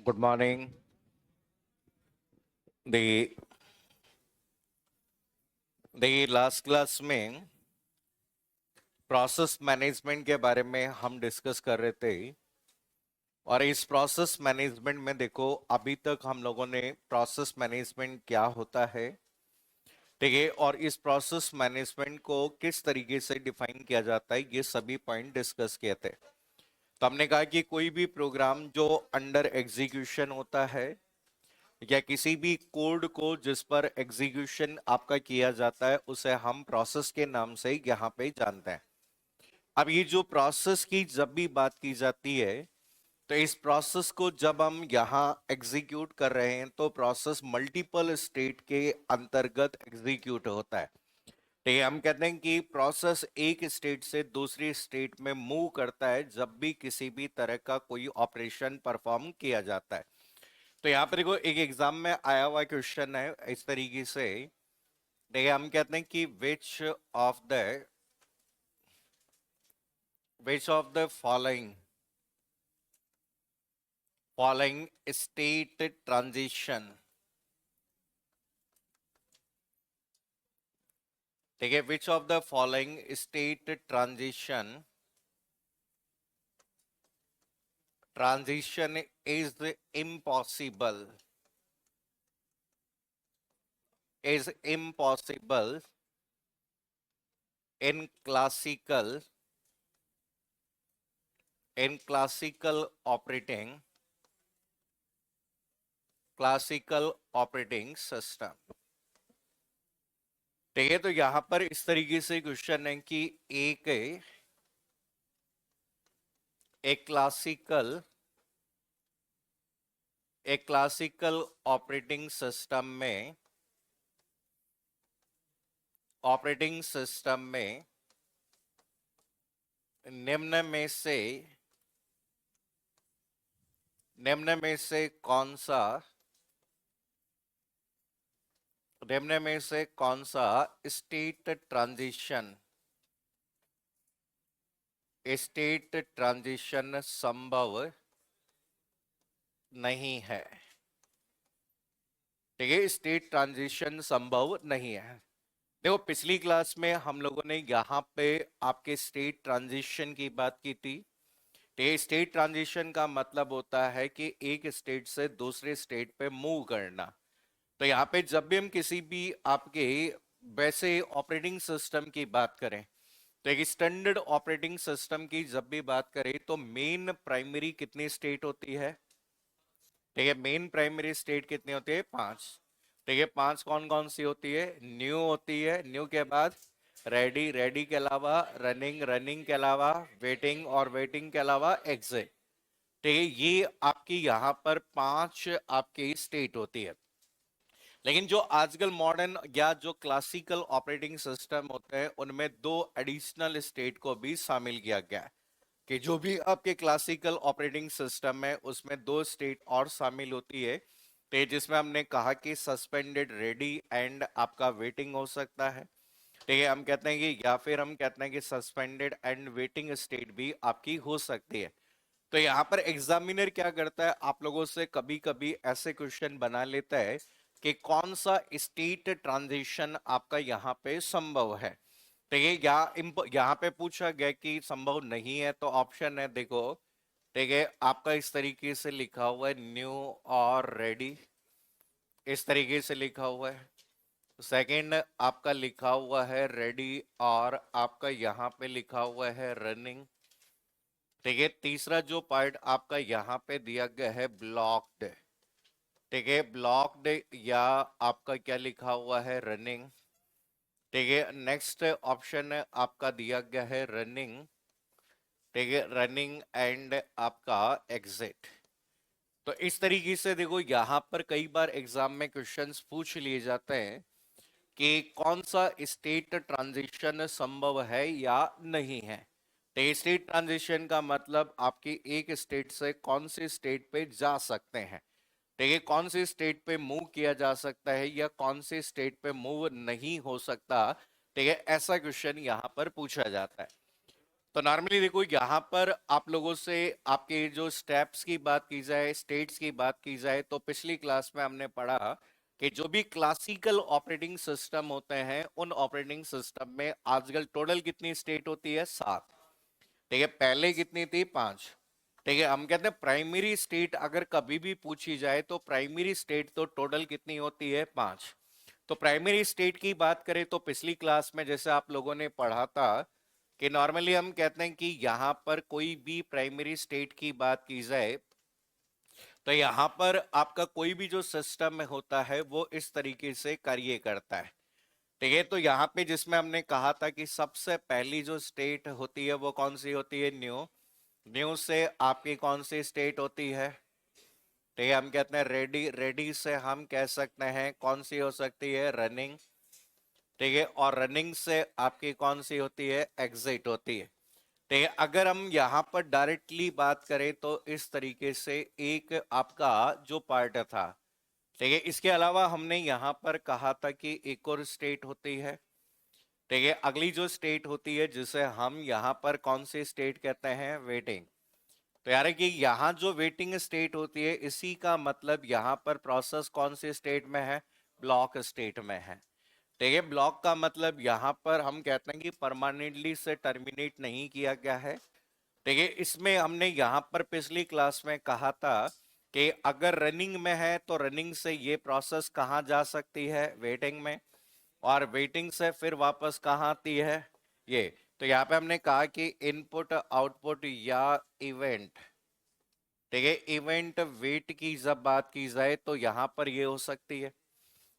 Good morning. दी दी last class में process management के बारे में हम डिस्कस कर रहे थे। और इस प्रोसेस मैनेजमेंट में देखो, अभी तक हम लोगों ने प्रोसेस मैनेजमेंट क्या होता है, ठीक है, और इस प्रोसेस मैनेजमेंट को किस तरीके से डिफाइन किया जाता है, ये सभी पॉइंट डिस्कस किए थे। तो हमने कहा कि कोई भी प्रोग्राम जो अंडर एग्जीक्यूशन होता है या किसी भी कोड को जिस पर एग्जीक्यूशन आपका किया जाता है, उसे हम प्रोसेस के नाम से यहाँ पे जानते हैं। अब ये जो प्रोसेस की जब भी बात की जाती है, तो इस प्रोसेस को जब हम यहाँ एग्जीक्यूट कर रहे हैं तो प्रोसेस मल्टीपल स्टेट के अंतर्गत एग्जीक्यूट होता है। ठीक है, हम कहते हैं कि प्रोसेस एक स्टेट से दूसरी स्टेट में मूव करता है जब भी किसी भी तरह का कोई ऑपरेशन परफॉर्म किया जाता है। तो यहाँ पर देखो, एक एग्जाम में आया हुआ क्वेश्चन है इस तरीके से। देखिए, हम कहते हैं कि which of the following state transition, ठीक है, which of the following state transition is impossible in classical operating system. ठीक है, तो यहां पर इस तरीके से क्वेश्चन है कि एक क्लासिकल ऑपरेटिंग सिस्टम में निम्न में से कौन सा स्टेट ट्रांजिशन संभव नहीं है। ठीक है, स्टेट ट्रांजिशन संभव नहीं है। देखो, पिछली क्लास में हम लोगों ने यहाँ पे आपके स्टेट ट्रांजिशन की बात की थी। स्टेट ट्रांजिशन का मतलब होता है कि एक स्टेट से दूसरे स्टेट पे मूव करना। तो यहाँ पे जब भी हम किसी भी आपके वैसे ऑपरेटिंग सिस्टम की बात करें, तो एक स्टैंडर्ड ऑपरेटिंग सिस्टम की जब भी बात करें तो मेन प्राइमरी कितनी स्टेट होती है? ठीक है, मेन प्राइमरी स्टेट कितनी होती है? 5। ठीक है, 5 कौन कौन सी होती है? न्यू होती है, न्यू के बाद रेडी, रेडी के अलावा रनिंग, रनिंग के अलावा वेटिंग, और वेटिंग के अलावा एग्जिट। ठीक है, ये आपकी यहाँ पर 5 आपकी स्टेट होती है। लेकिन जो आजकल मॉडर्न या जो क्लासिकल ऑपरेटिंग सिस्टम होते हैं, उनमें 2 एडिशनल स्टेट को भी शामिल किया गया है कि जो भी आपके क्लासिकल ऑपरेटिंग सिस्टम है उसमें 2 स्टेट और शामिल होती है। तो जिसमें हमने कहा कि सस्पेंडेड, रेडी एंड आपका वेटिंग हो सकता है। ठीक है, हम कहते हैं कि, या फिर हम कहते हैं कि सस्पेंडेड एंड वेटिंग स्टेट भी आपकी हो सकती है। तो यहाँ पर एग्जामिनर क्या करता है, आप लोगों से कभी कभी ऐसे क्वेश्चन बना लेता है कि कौन सा स्टेट ट्रांजिशन आपका यहाँ पे संभव है। ठीक है, यहाँ पे पूछा गया कि संभव नहीं है, तो ऑप्शन है देखो। ठीक है, आपका इस तरीके से लिखा हुआ है, न्यू और रेडी, इस तरीके से लिखा हुआ है। सेकंड आपका लिखा हुआ है रेडी, और आपका यहाँ पे लिखा हुआ है रनिंग। ठीक है, तीसरा जो पार्ट आपका यहाँ पे दिया गया है ब्लॉक्ड। ठीक है, ब्लॉक्ड, या आपका क्या लिखा हुआ है? रनिंग। ठीक है, नेक्स्ट ऑप्शन आपका दिया गया है रनिंग। ठीक है, रनिंग एंड आपका एग्जिट। तो इस तरीके से देखो, यहां पर कई बार एग्जाम में क्वेश्चंस पूछ लिए जाते हैं कि कौन सा स्टेट ट्रांजिशन संभव है या नहीं है। तो स्टेट ट्रांजिशन का मतलब आपकी एक स्टेट से कौन सी स्टेट पे जा सकते हैं। ठीक है, कौन सी स्टेट पे मूव किया जा सकता है या कौन सी स्टेट पे मूव नहीं हो सकता। ठीक है, ऐसा क्वेश्चन यहां पर पूछा जाता है। तो नॉर्मली देखो यहाँ पर आप लोगों से आपके जो स्टेप्स की बात की जाए, स्टेट्स की बात की जाए, तो पिछली क्लास में हमने पढ़ा कि जो भी क्लासिकल ऑपरेटिंग सिस्टम होते हैं उन ऑपरेटिंग सिस्टम में आजकल टोटल कितनी स्टेट होती है? 7। ठीक है, पहले कितनी थी? 5। ठीक है, हम कहते हैं प्राइमरी स्टेट अगर कभी भी पूछी जाए तो प्राइमरी स्टेट तो टोटल कितनी होती है? 5। तो प्राइमरी स्टेट की बात करें तो पिछली क्लास में जैसे आप लोगों ने पढ़ा था कि नॉर्मली हम कहते हैं कि यहां पर कोई भी प्राइमरी स्टेट की बात की जाए तो यहां पर आपका कोई भी जो सिस्टम में होता है वो इस तरीके से कार्य करता है। ठीक है, तो यहाँ पे जिसमें हमने कहा था कि सबसे पहली जो स्टेट होती है वो कौन सी होती है? न्यू। न्यू से आपकी कौन सी स्टेट होती है? ठीक है, हम कहते हैं रेडी। रेडी से हम कह सकते हैं कौन सी हो सकती है? रनिंग। ठीक है, और रनिंग से आपकी कौन सी होती है? एग्जिट होती है। ठीक है, अगर हम यहाँ पर डायरेक्टली बात करें तो इस तरीके से एक आपका जो पार्ट था। ठीक है, इसके अलावा हमने यहाँ पर कहा था कि एक और स्टेट होती है। ठीक है, अगली जो स्टेट होती है जिसे हम यहाँ पर कौन सी स्टेट कहते हैं? वेटिंग। तो यार कि यहाँ जो वेटिंग स्टेट होती है इसी का मतलब यहाँ पर प्रोसेस कौन सी स्टेट में है? ब्लॉक स्टेट में है। ठीक है, ब्लॉक का मतलब यहाँ पर हम कहते हैं कि परमानेंटली से टर्मिनेट नहीं किया गया है। ठीक है, इसमें हमने यहाँ पर पिछली क्लास में कहा था कि अगर रनिंग में है तो रनिंग से ये प्रोसेस कहाँ जा सकती है? वेटिंग में। और वेटिंग से फिर वापस कहाँ आती है? ये। तो यहाँ पे हमने कहा कि इनपुट आउटपुट या इवेंट। ठीक है, इवेंट वेट की जब बात की जाए तो यहाँ पर ये हो सकती है।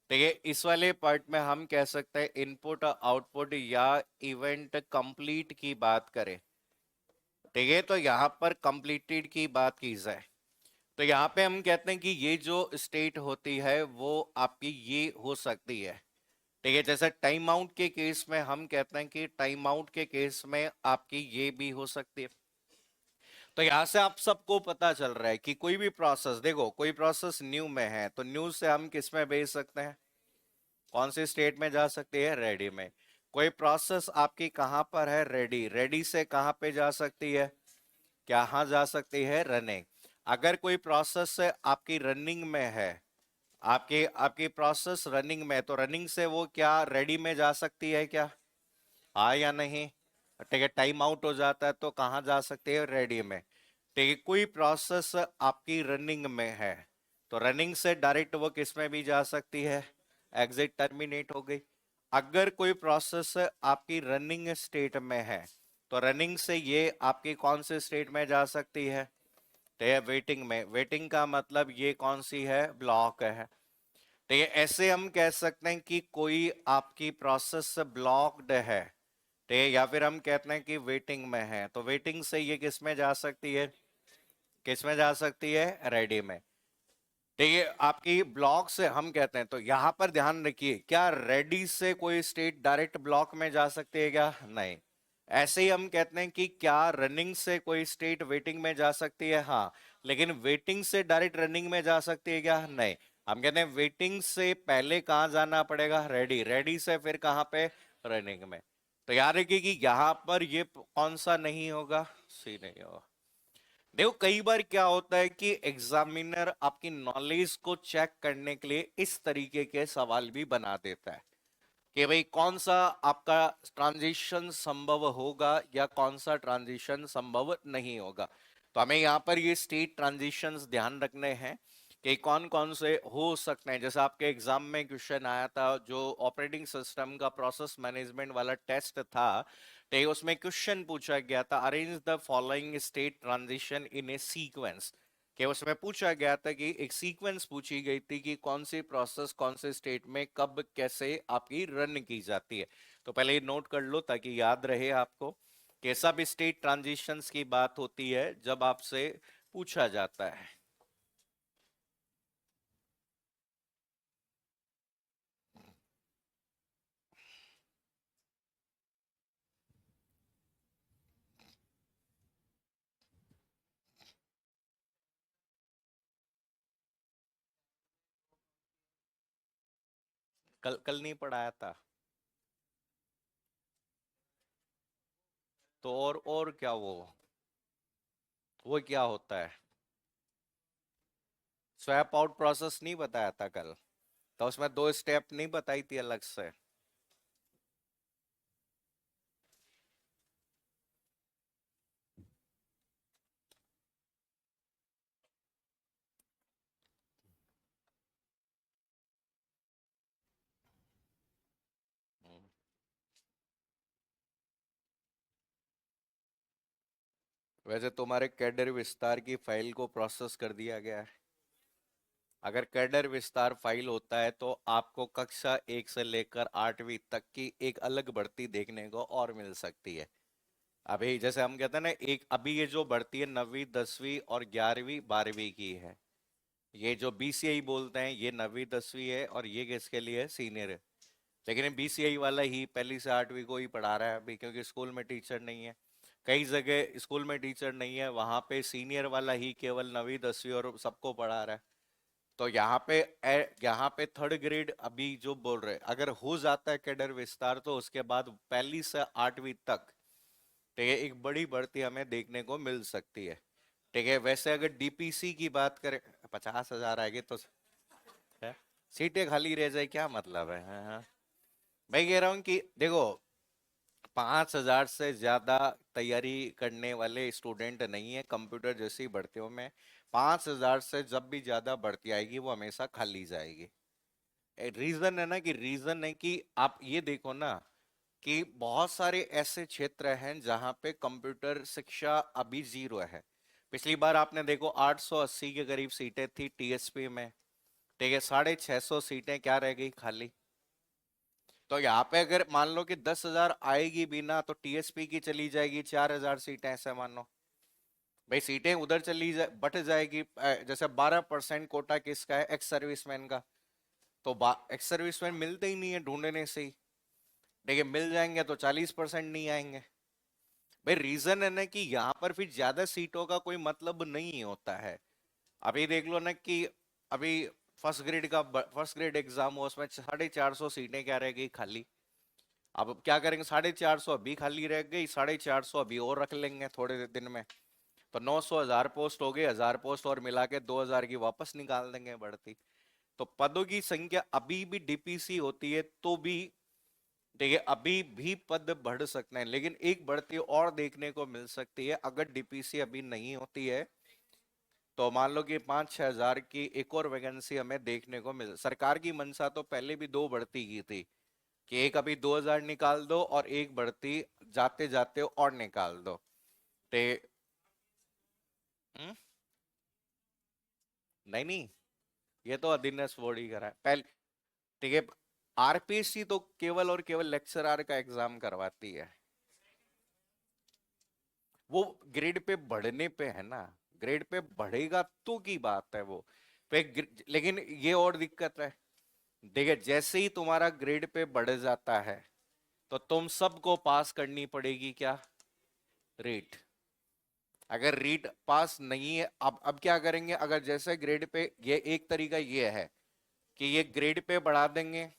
ठीक है, इस वाले पार्ट में हम कह सकते हैं इनपुट आउटपुट या इवेंट कंप्लीट की बात करें। ठीक है, तो यहाँ पर कंप्लीटेड की बात की जाए तो यहाँ पे हम कहते हैं कि ये जो स्टेट होती है वो आपकी ये हो सकती है। ठीक है, जैसे टाइम आउट के केस में हम कहते हैं कि टाइम आउट के केस में आपकी ये भी हो सकती है। तो यहां से आप सबको पता चल रहा है कि कोई भी प्रोसेस, देखो कोई प्रोसेस न्यू में है तो न्यू से हम किस में भेज सकते हैं? कौन सी स्टेट में जा सकती है? रेडी में। कोई प्रोसेस आपकी कहां पर है? रेडी। रेडी से कहां पे जा सकती है? कहां जा सकती है? रनिंग। अगर कोई प्रोसेस आपकी रनिंग में है, आपकी आपकी प्रोसेस रनिंग में, तो रनिंग से वो क्या रेडी में जा सकती है क्या? हाँ या नहीं? ठीक है, टाइम आउट हो जाता है तो कहाँ जा सकती है? रेडी में। ठीक है, कोई प्रोसेस आपकी रनिंग में है तो रनिंग से डायरेक्ट वो किस में भी जा सकती है? एग्जिट, टर्मिनेट हो गई। अगर कोई प्रोसेस आपकी रनिंग स्टेट में है तो रनिंग से ये आपकी कौन से स्टेट में जा सकती है? तो ये वेटिंग में। वेटिंग का मतलब ये कौन सी है? ब्लॉक है। ठीक है, ऐसे हम कह सकते हैं कि कोई आपकी प्रोसेस ब्लॉक्ड है। ठीक है, या फिर हम कहते हैं कि वेटिंग में है तो वेटिंग से ये किस में जा सकती है? किस में जा सकती है? रेडी में। ठीक है, आपकी ब्लॉक से हम कहते हैं, तो यहां पर ध्यान रखिए, क्या रेडी से कोई स्टेट डायरेक्ट ब्लॉक में जा सकती है क्या? नहीं। ऐसे ही हम कहते हैं कि क्या रनिंग से कोई स्टेट वेटिंग में जा सकती है? हाँ। लेकिन वेटिंग से डायरेक्ट रनिंग में जा सकती है क्या? नहीं। हम कहते हैं वेटिंग से पहले कहाँ जाना पड़ेगा? रेडी। रेडी से फिर कहाँ पे? रनिंग में। तो याद रखिए कि यहां पर ये कौन सा नहीं होगा? सी नहीं होगा। देखो कई बार क्या होता है कि एग्जामिनर आपकी नॉलेज को चेक करने के लिए इस तरीके के सवाल भी बना देता है कि भाई कौन सा आपका ट्रांजिशन संभव होगा या कौन सा ट्रांजिशन संभव नहीं होगा। तो हमें यहाँ पर ये स्टेट ट्रांजिशंस ध्यान रखने हैं कि कौन कौन से हो सकते हैं। जैसे आपके एग्जाम में क्वेश्चन आया था जो ऑपरेटिंग सिस्टम का प्रोसेस मैनेजमेंट वाला टेस्ट था, तो उसमें क्वेश्चन पूछा गया था arrange the following state transition in A sequence. कि उसमें पूछा गया था कि एक सीक्वेंस पूछी गई थी कि कौन सी प्रोसेस कौन से स्टेट में कब कैसे आपकी रन की जाती है। तो पहले ये नोट कर लो ताकि याद रहे आपको कि सब स्टेट ट्रांजिशंस की बात होती है जब आपसे पूछा जाता है। कल कल नहीं पढ़ाया था? तो और क्या वो क्या होता है? स्वैप आउट प्रोसेस नहीं बताया था कल? तो उसमें दो स्टेप नहीं बताई थी अलग से? हम्म। वैसे तुम्हारे कैडर विस्तार की फाइल को प्रोसेस कर दिया गया है? अगर कैडर विस्तार फाइल होता है तो आपको कक्षा 1 से लेकर 8वीं तक की एक अलग भर्ती देखने को और मिल सकती है। अभी जैसे हम कहते हैं ना, एक अभी ये जो बढ़ती है 9वीं 10वीं और 11वीं 12वीं की है। ये जो बीसीआई बोलते हैं ये 9वीं 10वीं है, और ये किसके लिए है? सीनियर है। लेकिन बीसीआई वाला ही पहली से 8वीं को ही पढ़ा रहा है अभी, क्योंकि स्कूल में टीचर नहीं है। कई जगह स्कूल में टीचर नहीं है, वहां पे सीनियर वाला ही केवल 9वीं 10वीं और सबको पढ़ा रहा है। तो यहाँ पे थर्ड ग्रेड अभी जो बोल रहे हैं, अगर हो जाता है कैडर विस्तार तो उसके बाद पहली से 8वीं तक, ठीक है, एक बड़ी बढ़ती हमें देखने को मिल सकती है। ठीक है, वैसे अगर डीपीसी की बात करें, 50,000 आएंगे तो है, सीटें खाली रह जाए क्या मतलब है? हाँ हाँ। मैं कह रहा हूँ कि देखो, 5,000 से ज्यादा तैयारी करने वाले स्टूडेंट नहीं है कंप्यूटर जैसी भर्तियों में। 5,000 से जब भी ज्यादा भर्ती आएगी वो हमेशा खाली जाएगी। रीजन है ना, कि रीजन है कि आप ये देखो ना, कि बहुत सारे ऐसे क्षेत्र हैं जहां पे कंप्यूटर शिक्षा अभी जीरो है। पिछली बार आपने देखो 880 के करीब सीटें थी टीएसपी में। ठीक है, 650 सीटें क्या रह गई खाली? तो यहाँ पे अगर मान लो कि 10,000 आएगी भी ना, तो टीएसपी की चली जाएगी 4,000 सीटें, ऐसे मानो। भाई सीटें उधर चली बट जाएगी। जैसे 12% कोटा किसका है? एक्स सर्विसमैन का। तो एक्स सर्विसमैन मिलते ही नहीं है ढूंढने से ही। देखिए, मिल जाएंगे तो 40% नहीं आएंगे। भाई रीजन है ना कि यहाँ पर फिर ज्यादा सीटों का कोई मतलब नहीं होता है। अभी देख लो ना कि अभी फर्स्ट ग्रेड एग्जाम हुआ, उसमें 450 सीटें क्या रह गई खाली। अब क्या करेंगे? 450 अभी खाली रह गई, 450 अभी और रख लेंगे थोड़े दिन में। तो 900 1000 पोस्ट हो गए, 1000 पोस्ट और मिला के 2000 की वापस निकाल देंगे बढ़ती। तो पदों की संख्या अभी भी डीपीसी होती है तो भी, देखिए, अभी भी पद बढ़ सकते हैं, लेकिन एक बढ़ती और देखने को मिल सकती है अगर डीपीसी अभी नहीं होती है। तो मान लो कि 5-6 हजार की एक और वैकेंसी हमें देखने को मिल, सरकार की मंशा तो पहले भी दो बढ़ती की थी, कि एक अभी 2000 निकाल दो और एक बढ़ती जाते जाते और निकाल दो। ते हम्म? नहीं नहीं, ये तो अधीनस्थ बॉडी करा है पहले। ठीक है, आरपीएससी तो केवल और केवल लेक्चरर का एग्जाम करवाती है। वो ग्रेड पे बढ़ने पे है ना, ग्रेड पे बढ़ेगा तो की बात है वो। लेकिन ये और दिक्कत है, देखिए, जैसे ही तुम्हारा ग्रेड पे बढ़ जाता है तो तुम सबको पास करनी पड़ेगी क्या? रीट। अगर रीट पास नहीं है, अब क्या करेंगे? अगर जैसे ग्रेड पे, ये एक तरीका ये है कि ये ग्रेड पे बढ़ा देंगे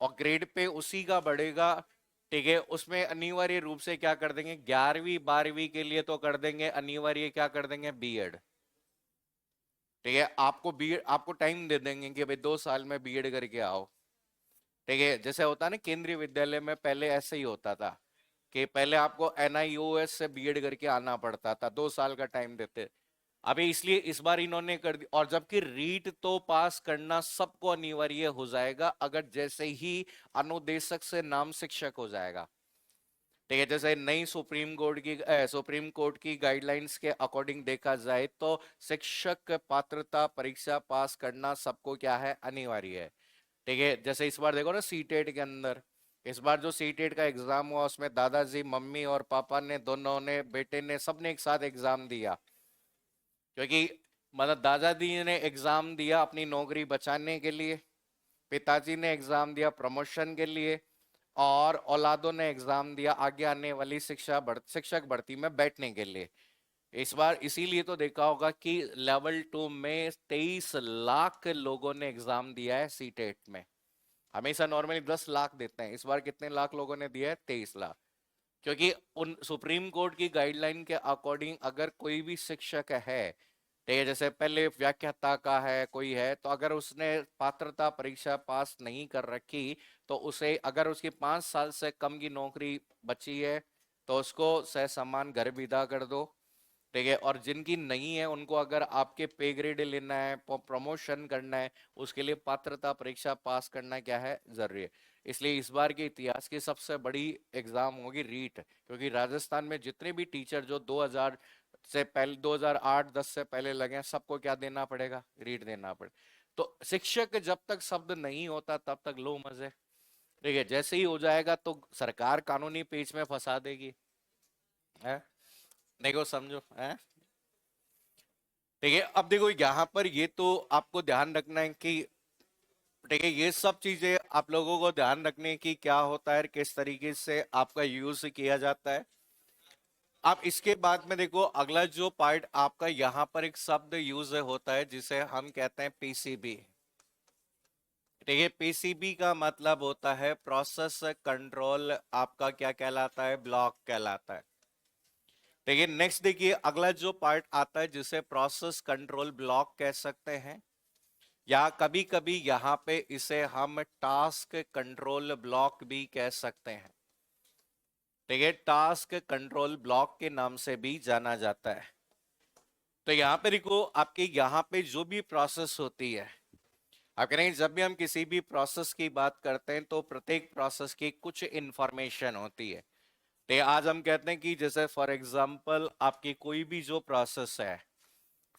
और ग्रेड पे उसी का बढ़ेगा। ठीक है, उसमें अनिवार्य रूप से क्या कर देंगे? 11वीं 12वीं के लिए तो कर देंगे अनिवार्य, क्या कर देंगे? बीएड। ठीक है, आपको बीएड, आपको टाइम दे देंगे कि भाई 2 साल में बीएड करके आओ। ठीक है, जैसे होता है ना केंद्रीय विद्यालय में, पहले ऐसे ही होता था कि पहले आपको एनआईओएस से बीएड करके आना पड़ता था, 2 साल का टाइम देते। अभी इसलिए इस बार इन्होंने कर दी, और जबकि रीट तो पास करना सबको अनिवार्य हो जाएगा अगर जैसे ही अनुदेशक से नाम शिक्षक हो जाएगा। ठीक है, जैसे नई सुप्रीम कोर्ट की गाइडलाइंस के अकॉर्डिंग देखा जाए तो शिक्षक पात्रता परीक्षा पास करना सबको क्या है? अनिवार्य है। ठीक है, जैसे इस बार देखो ना सीटेट के अंदर, इस बार जो सीटेट का एग्जाम हुआ उसमें दादाजी मम्मी और पापा ने, दोनों ने, बेटे ने, सबने एक साथ एग्जाम दिया। क्योंकि मतलब दादाजी ने एग्जाम दिया अपनी नौकरी बचाने के लिए, पिताजी ने एग्जाम दिया प्रमोशन के लिए, और औलादों ने एग्जाम दिया आगे आने वाली शिक्षक भर्ती में बैठने के लिए। इस बार इसीलिए तो देखा होगा कि लेवल 2 में 23 लाख लोगों ने एग्जाम दिया है सीटेट में। हमेशा नॉर्मली 10 लाख देते हैं, इस बार कितने लाख लोगों ने दिया है? 23 लाख। क्योंकि उन सुप्रीम कोर्ट की गाइडलाइन के अकॉर्डिंग अगर कोई भी शिक्षक है, ठीक है, जैसे पहले व्याख्याता का है कोई है, तो अगर उसने पात्रता परीक्षा पास नहीं कर रखी तो उसे, अगर उसकी 5 साल से कम की नौकरी बची है तो उसको ससम्मान घर विदा कर दो, ठीक है। और जिनकी नहीं है उनको अगर आपके पे ग्रेड लेना है, प्रमोशन करना है, उसके लिए पात्रता परीक्षा पास करना क्या है, जरूरी है। इसलिए इस बार के इतिहास की सबसे बड़ी एग्जाम होगी रीट, क्योंकि राजस्थान में जितने भी टीचर जो 2000 से पहले 2008-10 से पहले लगे हैं, सबको क्या देना पड़ेगा, रीट देना पड़ेगा। तो शिक्षक जब तक शब्द नहीं होता तब तक लो मजे, ठीक है। जैसे ही हो जाएगा तो सरकार कानूनी पेच में फंसा देगी, है। देखो समझो, है। ठीक है, अब देखो यहाँ पर ये तो आपको ध्यान रखना है कि, ठीक है, ये सब चीजें आप लोगों को ध्यान रखने की क्या होता है, किस तरीके से आपका यूज किया जाता है। अब इसके बाद में देखो अगला जो पार्ट आपका यहाँ पर एक शब्द यूज होता है जिसे हम कहते हैं पीसीबी। ठीक है, पीसीबी का मतलब होता है प्रोसेस कंट्रोल, आपका क्या कहलाता है, ब्लॉक कहलाता है। ठीक है, नेक्स्ट देखिए अगला जो पार्ट आता है जिसे प्रोसेस कंट्रोल ब्लॉक कह सकते हैं, या कभी कभी यहाँ पे इसे हम टास्क कंट्रोल ब्लॉक भी कह सकते हैं। ठीक है, टास्क कंट्रोल ब्लॉक के नाम से भी जाना जाता है। तो यहाँ पे देखो आपके यहाँ पे जो भी प्रोसेस होती है, आप कह रहे हैं जब भी हम किसी भी प्रोसेस की बात करते हैं तो प्रत्येक प्रोसेस की कुछ इंफॉर्मेशन होती है। तो आज हम कहते हैं कि जैसे फॉर एग्जांपल आपकी कोई भी जो प्रोसेस है,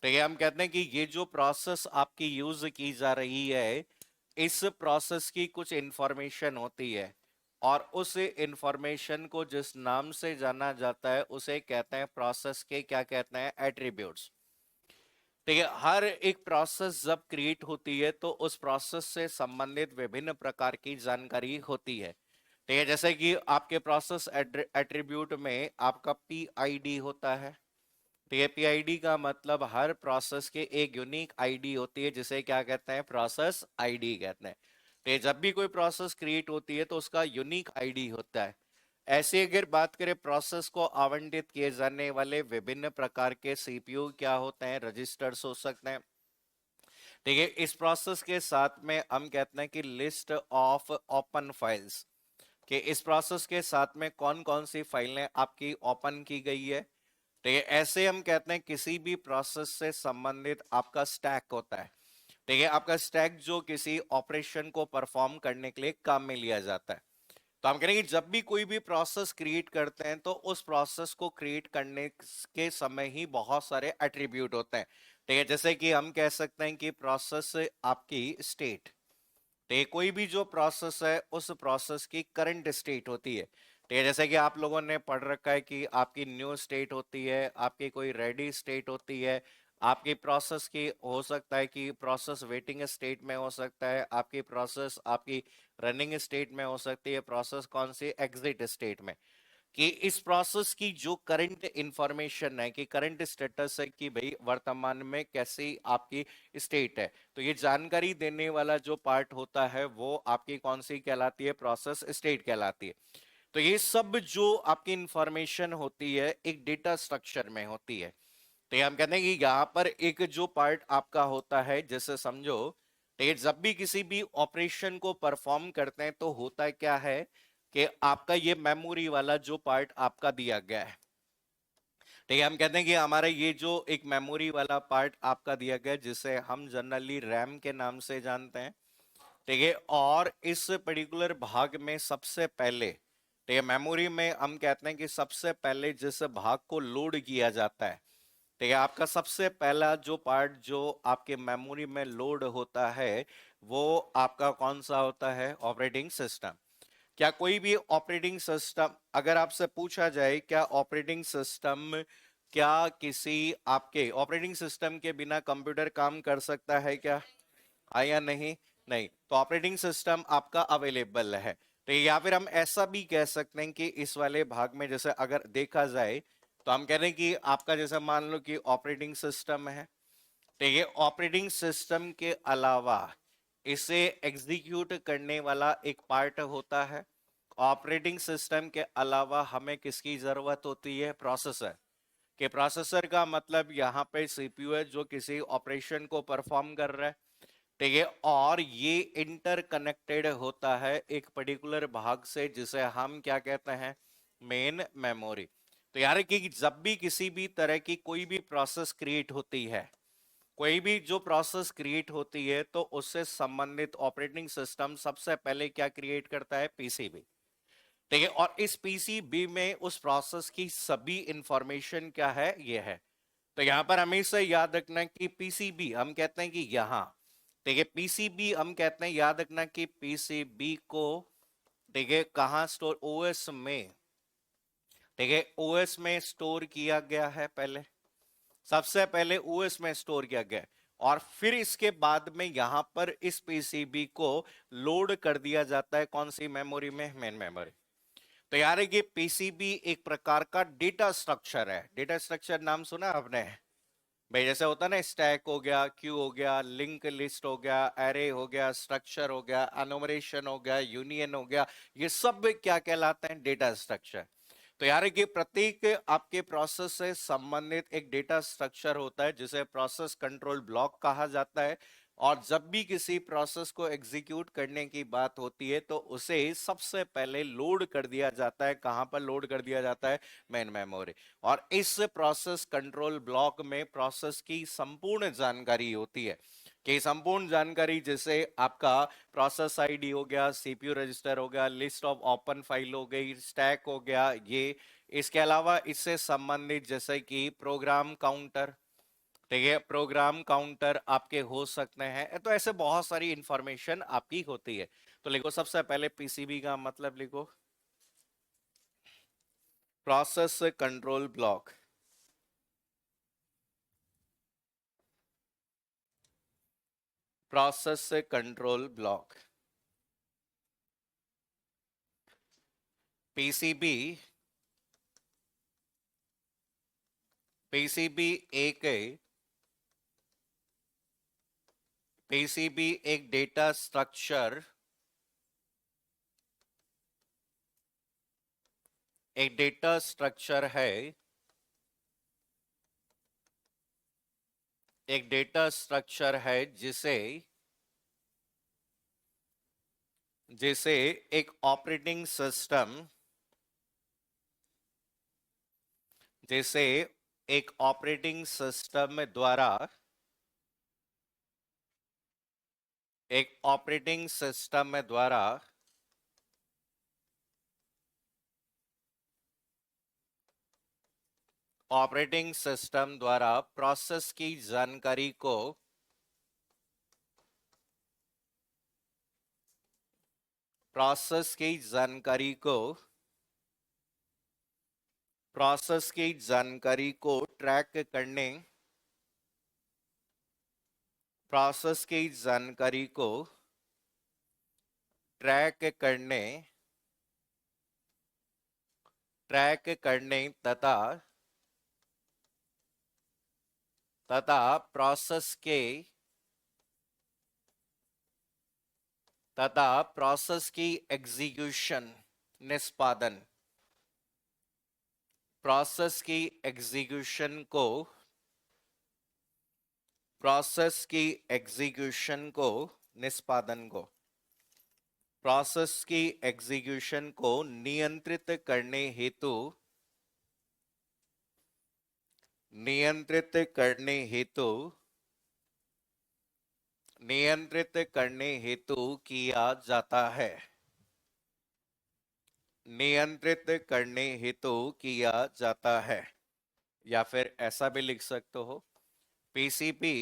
तो ये हम कहते हैं कि ये जो प्रोसेस आपकी यूज की जा रही है, इस प्रोसेस की कुछ इंफॉर्मेशन होती है, और उस इंफॉर्मेशन को जिस नाम से जाना जाता है उसे कहते हैं प्रोसेस के, क्या कहते हैं, एट्रीब्यूट्स। ठीक है, हर एक प्रोसेस जब क्रिएट होती है तो उस प्रोसेस से संबंधित विभिन्न प्रकार की जानकारी होती है। ठीक है, जैसे कि आपके प्रोसेस एट्रीब्यूट में आपका पीआईडी होता है। ठीक है, पीआईडी का मतलब हर प्रोसेस के एक यूनिक आईडी होती है जिसे क्या कहते हैं, प्रोसेस आईडी कहते हैं। तो जब भी कोई प्रोसेस क्रिएट होती है तो उसका यूनिक आईडी होता है। ऐसे अगर बात करें प्रोसेस को आवंटित किए जाने वाले विभिन्न प्रकार के सीपीयू क्या होते हैं, रजिस्टर्स हो सकते हैं। ठीक है, इस प्रोसेस के साथ में हम कहते हैं कि लिस्ट ऑफ ओपन फाइल्स, कि इस प्रोसेस के साथ में कौन कौन सी फाइलें आपकी ओपन की गई है। ठीक है, ऐसे हम कहते हैं किसी भी प्रोसेस से संबंधित आपका स्टैक होता है। ठीक है, आपका स्टैक जो किसी ऑपरेशन को परफॉर्म करने के लिए काम में लिया जाता है। तो हम कहेंगे जब भी कोई भी प्रोसेस क्रिएट करते हैं तो उस प्रोसेस को क्रिएट करने के समय ही बहुत सारे एट्रीब्यूट होते हैं। ठीक है, जैसे कि हम कह सकते हैं कि प्रोसेस आपकी स्टेट, तो कोई भी जो प्रोसेस है उस प्रोसेस की करंट स्टेट होती है। ठीक है, जैसे कि आप लोगों ने पढ़ रखा है कि आपकी न्यू स्टेट होती है, आपकी कोई रेडी स्टेट होती है, आपकी प्रोसेस की हो सकता है कि प्रोसेस वेटिंग स्टेट में हो सकता है, आपकी प्रोसेस आपकी रनिंग स्टेट में हो सकती है, प्रोसेस कौन सी एग्जिट स्टेट में। कि इस प्रोसेस की जो करंट इंफॉर्मेशन है, कि करंट स्टेटस है कि भाई वर्तमान में कैसी आपकी स्टेट है, तो ये जानकारी देने वाला जो पार्ट होता है वो आपकी कौन सी कहलाती है, प्रोसेस स्टेट कहलाती है। तो ये सब जो आपकी इंफॉर्मेशन होती है एक डेटा स्ट्रक्चर में होती है। तो ये हम कहते हैं कि यहाँ पर एक जो पार्ट आपका होता है, जैसे समझो, तो ये जब भी किसी भी ऑपरेशन को परफॉर्म करते हैं तो होता क्या है कि आपका ये मेमोरी वाला जो पार्ट आपका दिया गया है, ठीक है, हम कहते हैं कि हमारा ये जो एक मेमोरी वाला पार्ट आपका दिया गया है जिसे हम जनरली रैम के नाम से जानते हैं। ठीक है, और इस पर्टिकुलर भाग में सबसे पहले, ठीक है, मेमोरी में हम कहते हैं कि सबसे पहले जिस भाग को लोड किया जाता है, ठीक है, आपका सबसे पहला जो पार्ट जो आपके मेमोरी में लोड होता है वो आपका कौन सा होता है, ऑपरेटिंग सिस्टम। क्या कोई भी ऑपरेटिंग सिस्टम, अगर आपसे पूछा जाए क्या ऑपरेटिंग सिस्टम, क्या किसी आपके ऑपरेटिंग सिस्टम के बिना कंप्यूटर काम कर सकता है क्या, हाँ या नहीं, नहीं। तो ऑपरेटिंग सिस्टम आपका अवेलेबल है। तो या फिर हम ऐसा भी कह सकते हैं कि इस वाले भाग में जैसे अगर देखा जाए तो हम कह रहे हैं कि आपका जैसे मान लो कि ऑपरेटिंग सिस्टम है, ठीक है, ऑपरेटिंग सिस्टम के अलावा इसे एग्जीक्यूट करने वाला एक पार्ट होता है, ऑपरेटिंग सिस्टम के अलावा हमें किसकी जरूरत होती है? प्रोसेसर के। प्रोसेसर का मतलब यहाँ पे सीपीयू है जो किसी ऑपरेशन को परफॉर्म कर रहा है, ठीक है, और ये इंटरकनेक्टेड होता है एक पर्टिकुलर भाग से जिसे हम क्या कहते हैं? Main memory. तो यार कि जब भी किसी भी तरह की कोई भी प्रोसेस क्रिएट होती है, कोई भी जो प्रोसेस क्रिएट होती है, तो उससे संबंधित ऑपरेटिंग सिस्टम सबसे पहले क्या क्रिएट करता है? पीसीबी, ठीक है। और इस पीसीबी में उस प्रोसेस की सभी इंफॉर्मेशन क्या है? ये है। तो यहां पर हमेशा याद रखना कि पीसीबी हम कहते हैं कि यहां, ठीक है, पीसीबी हम कहते हैं, याद रखना कि पीसीबी को, ठीक है, कहां स्टोर? ओएस में, ठीक है, ओएस में स्टोर किया गया है। पहले सबसे पहले ओएस में स्टोर किया गया है, और फिर इसके बाद में यहां पर इस पीसीबी को लोड कर दिया जाता है कौन सी मेमोरी में? Main memory. तो यार ये पीसीबी एक प्रकार का डेटा स्ट्रक्चर है। डेटा स्ट्रक्चर नाम सुना आपने भाई? जैसे होता है ना, स्टैक हो गया, क्यू हो गया, लिंक लिस्ट हो गया, एरे हो गया, स्ट्रक्चर हो गया, एनुमरेशन हो गया, यूनियन हो गया, ये सब क्या कहलाते हैं? Data structure. तो यार ये प्रत्येक आपके प्रोसेस से संबंधित एक डेटा स्ट्रक्चर होता है जिसे प्रोसेस कंट्रोल ब्लॉक कहा जाता है। और जब भी किसी प्रोसेस को एग्जीक्यूट करने की बात होती है तो उसे सबसे पहले लोड कर दिया जाता है। कहां पर लोड कर दिया जाता है? Main memory. और इस प्रोसेस कंट्रोल ब्लॉक में प्रोसेस की संपूर्ण जानकारी होती है, कि संपूर्ण जानकारी जैसे आपका प्रोसेस आईडी हो गया, सीपीयू रजिस्टर हो गया, लिस्ट ऑफ ओपन फाइल हो गई, स्टैक हो गया ये। इसके अलावा इससे संबंधित जैसे कि प्रोग्राम काउंटर, ठीक है, प्रोग्राम काउंटर आपके हो सकते हैं। तो ऐसे बहुत सारी इंफॉर्मेशन आपकी होती है। तो लिखो सबसे पहले पीसीबी का मतलब लिखो process control block. Process control block, PCB. PCB एक पीसीबी एक डेटा स्ट्रक्चर, एक डेटा स्ट्रक्चर है, एक डेटा स्ट्रक्चर है जिसे जिसे एक ऑपरेटिंग सिस्टम, जिसे एक ऑपरेटिंग सिस्टम द्वारा, एक ऑपरेटिंग सिस्टम द्वारा ऑपरेटिंग सिस्टम द्वारा प्रोसेस की जानकारी को, प्रोसेस की जानकारी को, प्रोसेस की जानकारी को ट्रैक करने, प्रोसेस की जानकारी को ट्रैक करने, ट्रैक करने तथा तथा प्रोसेस के तथा प्रोसेस की एग्जीक्यूशन, निष्पादन, प्रोसेस की एग्जीक्यूशन को, प्रोसेस की एग्जीक्यूशन को, निष्पादन को, प्रोसेस की एग्जीक्यूशन को नियंत्रित करने हेतु, नियंत्रित करने हेतु, नियंत्रित करने हेतु किया जाता है, नियंत्रित करने हेतु किया जाता है। या फिर ऐसा भी लिख सकते हो, पीसीबी,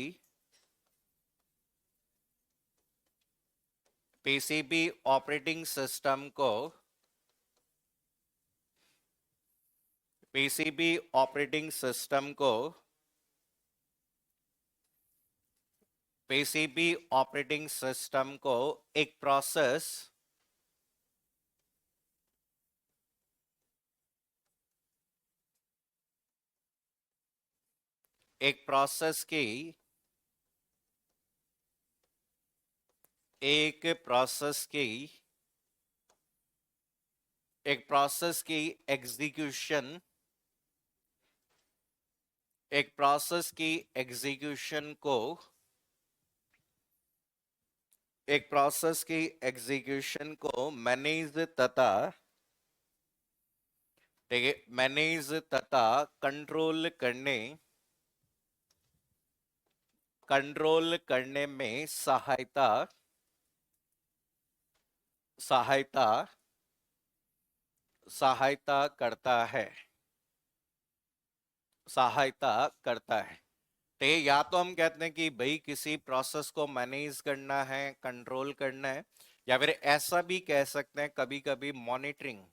पीसीबी ऑपरेटिंग सिस्टम को, पीसीबी ऑपरेटिंग सिस्टम को, पीसीबी ऑपरेटिंग सिस्टम को एक प्रोसेस, एक प्रोसेस की, एक प्रोसेस की एक प्रोसेस की एग्जीक्यूशन, एक प्रोसेस की एग्जीक्यूशन को, एक प्रोसेस की एग्जीक्यूशन को मैनेज तथा, ठीक है, मैनेज तथा कंट्रोल करने, कंट्रोल करने में सहायता, सहायता, सहायता करता है, सहायता करता है। तो या तो हम कहते हैं कि भाई किसी प्रोसेस को मैनेज करना है, कंट्रोल करना है, या फिर ऐसा भी कह सकते हैं कभी कभी मॉनिटरिंग,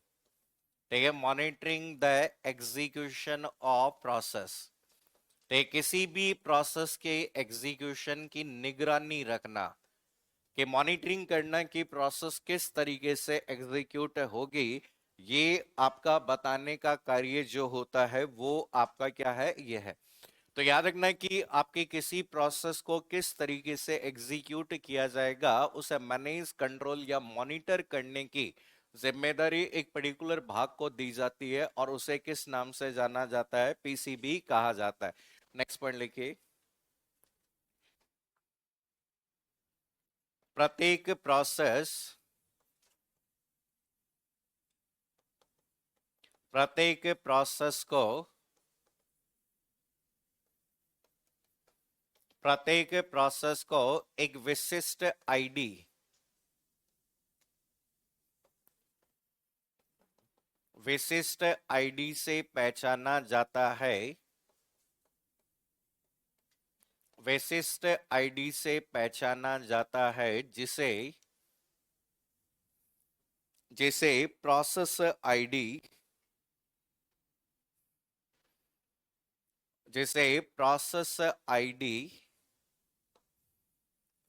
ठीक है, monitoring the execution of process, तो किसी भी प्रोसेस के एग्जीक्यूशन की निगरानी रखना, कि मॉनिटरिंग करना कि प्रोसेस किस तरीके से एग्जीक्यूट होगी, ये आपका बताने का कार्य जो होता है वो आपका क्या है, ये है। तो याद रखना है कि आपके किसी प्रोसेस को किस तरीके से एग्जीक्यूट किया जाएगा, उसे मैनेज, कंट्रोल या मॉनिटर करने की जिम्मेदारी एक पर्टिकुलर भाग को दी जाती है और उसे किस नाम से जाना जाता है, पीसीबी कहा जाता है। नेक्स्ट पॉइंट लिखिए। प्रत्येक प्रोसेस, प्रत्येक प्रोसेस को, प्रत्येक प्रोसेस को एक विशिष्ट आईडी, विशिष्ट आईडी से पहचाना जाता है, विशिष्ट आईडी से पहचाना जाता है, जिसे, जिसे प्रोसेस आईडी, जिसे प्रोसेस आईडी,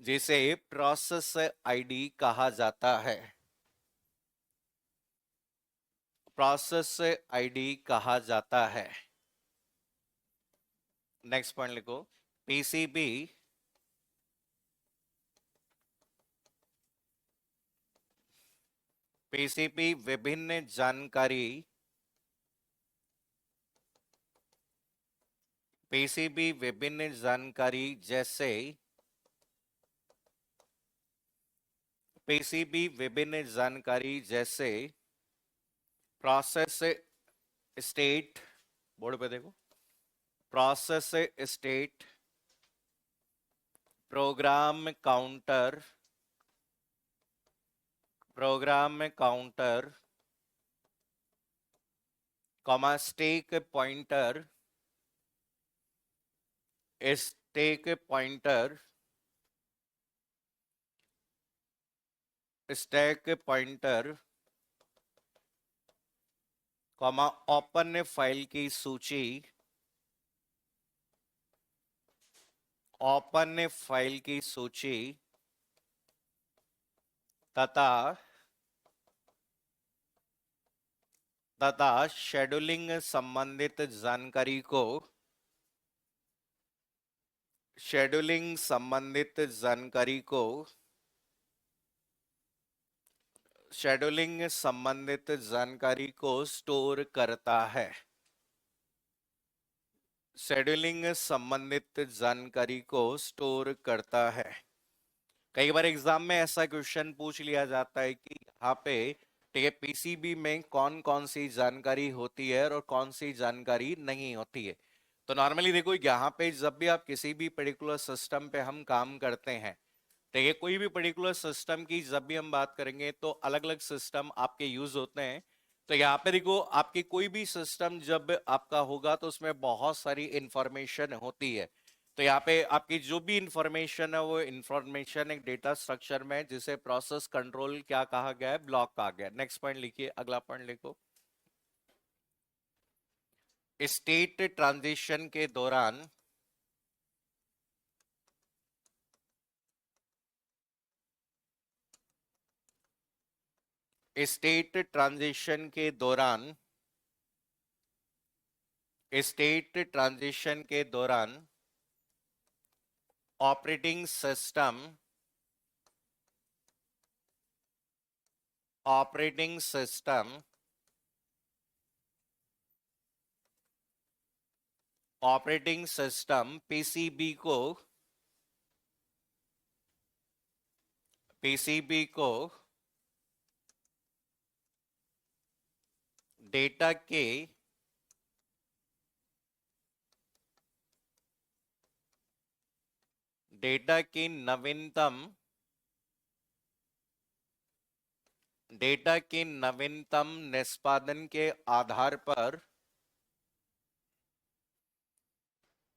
जिसे प्रोसेस आईडी कहा जाता है, प्रोसेस आईडी कहा जाता है। नेक्स्ट पॉइंट लिखो। पीसीबी, पीसीबी विभिन्न जानकारी, पीसीबी विभिन्न जानकारी जैसे, पीसीबी विभिन्न जानकारी जैसे प्रोसेस स्टेट, बोर्ड पे देखो, process state, program counter, program counter, comma stack pointer, stack pointer, stack pointer, comma open file की सूची, ओपन फाइल की सूची तथा, तथा शेड्यूलिंग संबंधित जानकारी को, शेड्यूलिंग संबंधित जानकारी को, शेड्यूलिंग संबंधित जानकारी को स्टोर करता है, शेड्यूलिंग संबंधित जानकारी को स्टोर करता है। कई बार एग्जाम में ऐसा क्वेश्चन पूछ लिया जाता है कि यहाँ पे, ठीक है, पीसीबी में कौन कौन सी जानकारी होती है और कौन सी जानकारी नहीं होती है। तो नॉर्मली देखो यहाँ पे जब भी आप किसी भी पर्टिकुलर सिस्टम पे हम काम करते हैं, ठीक है, कोई भी पर्टिकुलर सिस्टम की जब भी हम बात करेंगे तो अलग अलग सिस्टम आपके यूज होते हैं। तो यहाँ पे देखो आपकी कोई भी सिस्टम जब आपका होगा तो उसमें बहुत सारी इंफॉर्मेशन होती है। तो यहाँ पे आपकी जो भी इंफॉर्मेशन है वो इंफॉर्मेशन एक डेटा स्ट्रक्चर में है, जिसे प्रोसेस कंट्रोल क्या कहा गया है, ब्लॉक कहा गया है। नेक्स्ट पॉइंट लिखिए, अगला पॉइंट लिखो। स्टेट ट्रांजिशन के दौरान, स्टेट ट्रांजिशन के दौरान, स्टेट ट्रांजिशन के दौरान operating system, operating system operating system PCB को डेटा के डेटा की नवीनतम निष्पादन के आधार पर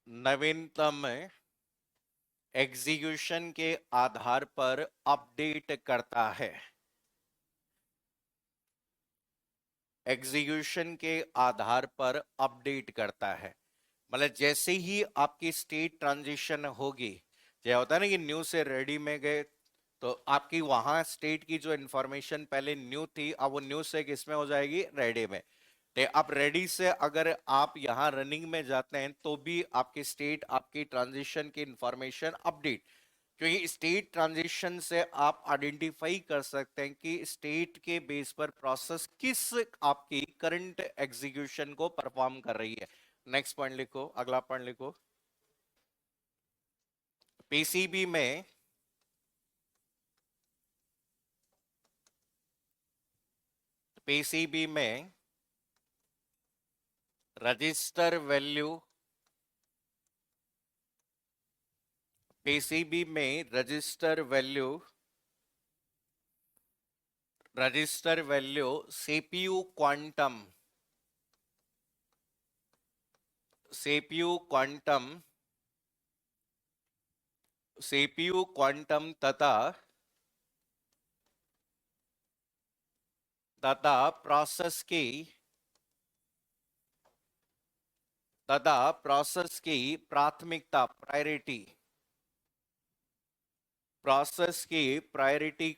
नवीनतम एग्जीक्यूशन के आधार पर अपडेट करता है। एग्जीक्यूशन के आधार पर अपडेट करता है मतलब जैसे ही आपकी स्टेट ट्रांजिशन होगी, क्या होता है ना कि न्यू से रेडी में गए तो आपकी वहां स्टेट की जो इंफॉर्मेशन पहले न्यू थी अब वो न्यू से किसमें हो जाएगी, रेडी में। तो अब रेडी से अगर आप यहां रनिंग में जाते हैं तो भी आपकी स्टेट आपकी ट्रांजिशन की इंफॉर्मेशन अपडेट, क्योंकि स्टेट ट्रांजिशन से आप आइडेंटिफाई कर सकते हैं कि स्टेट के बेस पर प्रोसेस किस आपकी करंट एग्जीक्यूशन को परफॉर्म कर रही है। नेक्स्ट पॉइंट लिखो, अगला पॉइंट लिखो। पीसीबी में रजिस्टर वैल्यू पीसीबी में रजिस्टर वैल्यू सीपीयू क्वांटम तथा प्रोसेस की प्राथमिकता प्रायोरिटी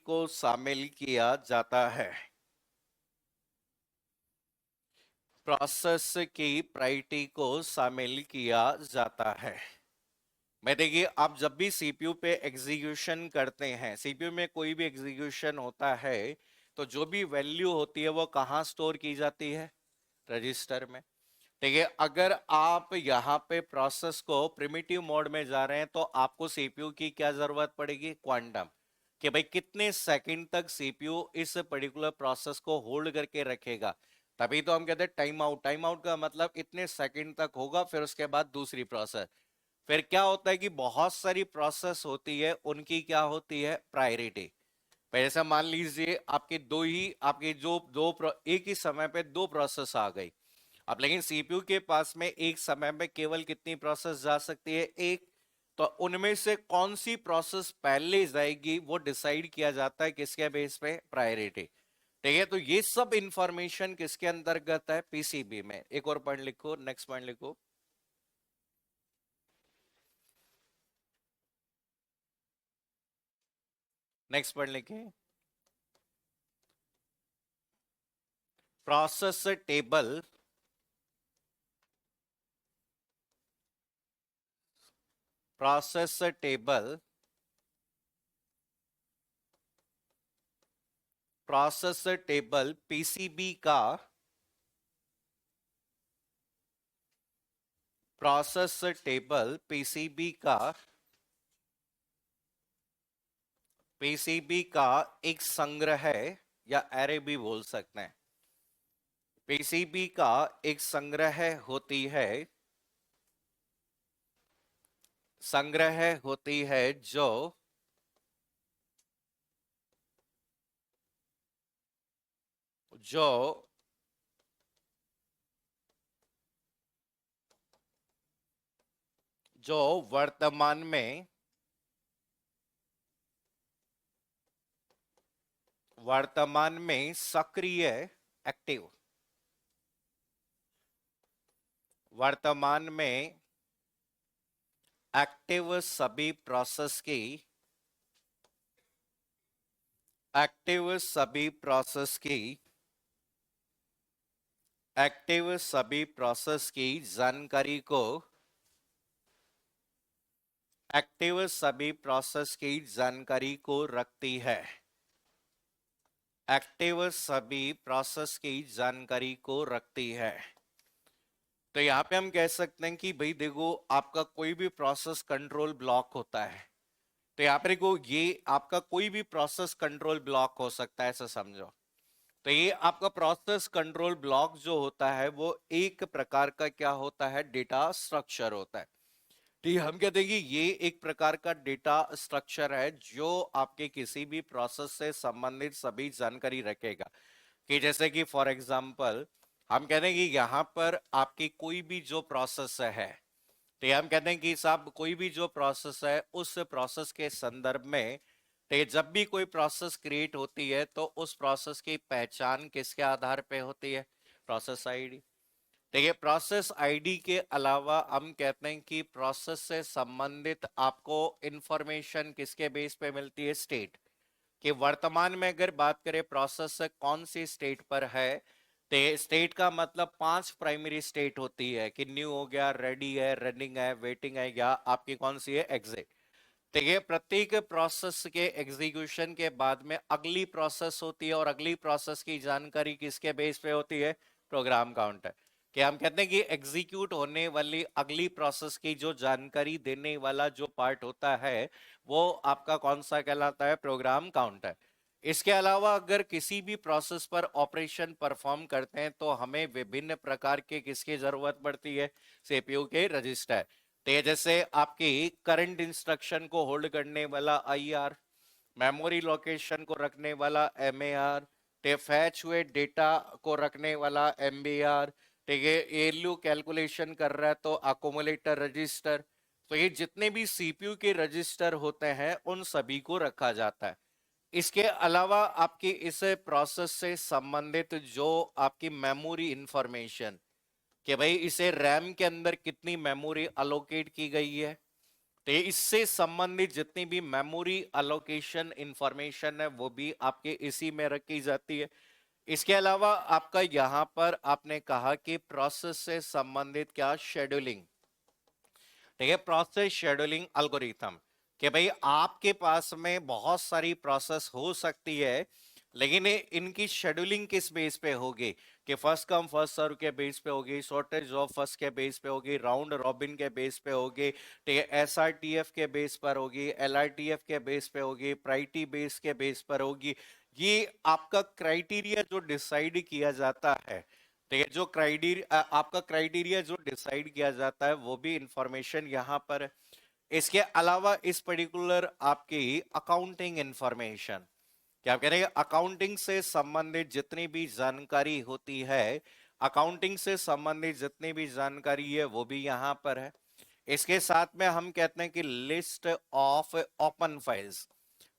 को शामिल किया जाता है। प्रोसेस की प्रायोरिटी को शामिल किया जाता है। मैं देखिए आप जब भी सीपीयू पे एग्जीक्यूशन करते हैं, सीपीयू में कोई भी एग्जीक्यूशन होता है तो जो भी वैल्यू होती है वो कहाँ स्टोर की जाती है, रजिस्टर में। ठीक है, अगर आप यहाँ पे प्रोसेस को प्रिमिटिव मोड में जा रहे हैं तो आपको सीपीयू की क्या जरूरत पड़ेगी, क्वांटम, कि भाई कितने सेकंड तक सीपीयू इस पर्टिकुलर प्रोसेस को होल्ड करके रखेगा। तभी तो हम कहते हैं टाइम आउट। टाइम आउट का मतलब इतने सेकंड तक होगा, फिर उसके बाद दूसरी प्रोसेस। फिर क्या होता है कि बहुत सारी प्रोसेस होती है, उनकी क्या होती है, प्रायोरिटी। जैसा मान लीजिए आपके दो ही आपके जो एक ही समय पे दो प्रोसेस आ गई। अब लेकिन सीपीयू के पास में एक समय में केवल कितनी प्रोसेस जा सकती है, एक। तो उनमें से कौन सी प्रोसेस पहले जाएगी वो डिसाइड किया जाता है किसके बेस पे, प्रायोरिटी। ठीक है, तो ये सब इंफॉर्मेशन किसके अंतर्गत है, पीसीबी में। एक और पॉइंट लिखो, नेक्स्ट पॉइंट लिखो। नेक्स्ट पॉइंट लिखिए, प्रोसेस टेबल पीसीबी का एक संग्रह है, या एरे भी बोल सकते हैं। पीसीबी का एक संग्रह होती है जो जो वर्तमान में सक्रिय, एक्टिव, वर्तमान में एक्टिव सभी प्रोसेस की जानकारी को रखती है। एक्टिव सभी प्रोसेस की जानकारी को रखती है। तो यहाँ पे हम कह सकते हैं कि भाई देखो, आपका कोई भी प्रोसेस कंट्रोल ब्लॉक होता है, तो यहाँ पे देखो ये आपका कोई भी प्रोसेस कंट्रोल ब्लॉक हो सकता है, ऐसा समझो। तो ये आपका प्रोसेस कंट्रोल ब्लॉक जो होता है वो एक प्रकार का क्या होता है, डेटा स्ट्रक्चर होता है। ठीक है, हम कहते हैं कि ये एक प्रकार का डेटा स्ट्रक्चर है जो आपके किसी भी प्रोसेस से संबंधित सभी जानकारी रखेगा। कि जैसे कि फॉर एग्जांपल हम कहते हैं कि यहाँ पर आपकी कोई भी जो प्रोसेस है, तो ये हम कहते हैं कि साहब कोई भी जो प्रोसेस है उस प्रोसेस के संदर्भ में, तो ये जब भी कोई प्रोसेस क्रिएट होती है तो उस प्रोसेस की पहचान किसके आधार पे होती है, प्रोसेस आईडी। देखिए, प्रोसेस आईडी के अलावा हम कहते हैं कि प्रोसेस से संबंधित आपको इंफॉर्मेशन किसके बेस पे मिलती है, स्टेट। कि वर्तमान में अगर बात करें प्रोसेस से कौन सी स्टेट पर है, तो स्टेट का मतलब 5 प्राइमरी स्टेट होती है कि न्यू हो गया, रेडी है, रनिंग है, वेटिंग है, या आपकी कौन सी है, एग्जिट। तो ये प्रत्येक प्रोसेस के एग्जीक्यूशन के बाद में अगली प्रोसेस होती है, और अगली प्रोसेस की जानकारी किसके बेस पे होती है, प्रोग्राम काउंटर। कि हम कहते हैं कि एग्जीक्यूट होने वाली अगली प्रोसेस की जो जानकारी देने वाला जो पार्ट होता है वो आपका कौन सा कहलाता है, प्रोग्राम काउंटर। इसके अलावा अगर किसी भी प्रोसेस पर ऑपरेशन परफॉर्म करते हैं तो हमें विभिन्न प्रकार के किसकी जरूरत पड़ती है, सीपीयू के रजिस्टर। तो जैसे आपकी करंट इंस्ट्रक्शन को होल्ड करने वाला आईआर, मेमोरी लोकेशन को रखने वाला एमएआर, ते फैच हुए डेटा को रखने वाला एमबीआर, ठीक है, एलयू कैलकुलेशन कर रहा है तो अकोमुलेटर रजिस्टर। तो ये जितने भी सीपीयू के रजिस्टर होते हैं उन सभी को रखा जाता है। इसके अलावा आपकी इस प्रोसेस से संबंधित जो आपकी मेमोरी इंफॉर्मेशन, कि भाई इसे रैम के अंदर कितनी मेमोरी अलोकेट की गई है, तो इससे संबंधित जितनी भी मेमोरी अलोकेशन इंफॉर्मेशन है वो भी आपके इसी में रखी जाती है। इसके अलावा आपका यहां पर आपने कहा कि प्रोसेस से संबंधित क्या, शेड्यूलिंग। ठीक है, प्रोसेस शेड्यूलिंग एल्गोरिथम, कि भाई आपके पास में बहुत सारी प्रोसेस हो सकती है, लेकिन इनकी शेड्यूलिंग किस बेस पे होगी, कि फर्स्ट कम फर्स्ट सर्व के बेस पे होगी, शॉर्टेज ऑफ फर्स्ट के बेस पे होगी, राउंड रॉबिन के बेस पे होगी, ठीक है, एसआरटीएफ के बेस पर होगी, एलआरटीएफ के बेस पे होगी, प्रायोरिटी बेस के बेस पर होगी। ये आपका क्राइटेरिया जो डिसाइड किया जाता है, ठीक है, जो क्राइटेरिया आपका क्राइटेरिया जो डिसाइड किया जाता है वो भी इंफॉर्मेशन यहाँ पर है। इसके अलावा इस पर्टिकुलर आपकी अकाउंटिंग इंफॉर्मेशन, क्या आप कह रहे हैं, अकाउंटिंग से संबंधित जितनी भी जानकारी होती है, अकाउंटिंग से संबंधित जितनी भी जानकारी है वो भी यहाँ पर है। इसके साथ में हम कहते हैं कि लिस्ट ऑफ ओपन फाइल्स,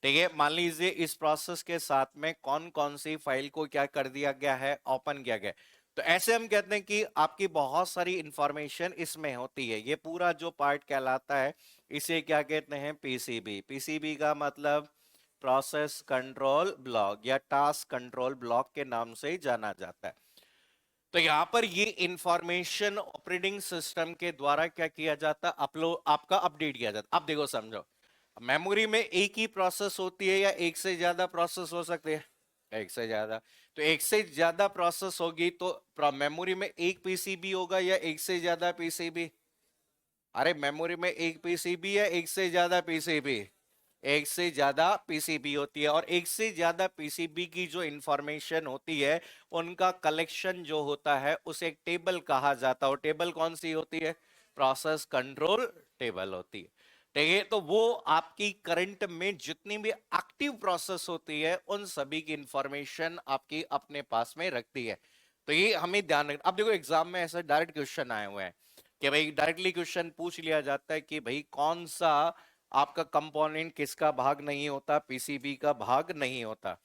ठीक है, मान लीजिए इस प्रोसेस के साथ में कौन कौन सी फाइल को क्या कर दिया गया है, ओपन किया गया। तो ऐसे हम कहते हैं कि आपकी बहुत सारी इंफॉर्मेशन इसमें होती है। ये पूरा जो पार्ट कहलाता है इसे क्या कहते हैं, पीसीबी। पीसीबी का मतलब प्रोसेस कंट्रोल ब्लॉक या टास्क कंट्रोल ब्लॉक के नाम से जाना जाता है। तो यहां पर ये इंफॉर्मेशन ऑपरेटिंग सिस्टम के द्वारा क्या किया जाता है, अपलोड आपका अपडेट किया जाता। अब देखो समझो, मेमोरी में एक ही प्रोसेस होती है या एक से ज्यादा प्रोसेस हो सकते हैं, एक से ज्यादा। तो एक से ज्यादा प्रोसेस होगी तो मेमोरी में एक पीसीबी होगा या एक से ज्यादा पीसीबी, अरे मेमोरी में एक पीसीबी है, एक से ज्यादा पीसीबी, एक से ज्यादा पीसीबी होती है। और एक से ज्यादा पीसीबी की जो इंफॉर्मेशन होती है उनका कलेक्शन जो होता है उसे एक टेबल कहा जाता है। और टेबल कौन सी होती है, प्रोसेस कंट्रोल टेबल होती है। ठीक है, तो वो आपकी करंट में जितनी भी एक्टिव प्रोसेस होती है उन सभी की इंफॉर्मेशन आपकी अपने पास में रखती है। तो ये हमें ध्यान रखना। अब देखो एग्जाम में ऐसा डायरेक्ट क्वेश्चन आए हुए हैं कि भाई डायरेक्टली क्वेश्चन पूछ लिया जाता है कि भाई कौन सा आपका कंपोनेंट किसका भाग नहीं होता, पीसीबी का भाग नहीं होता।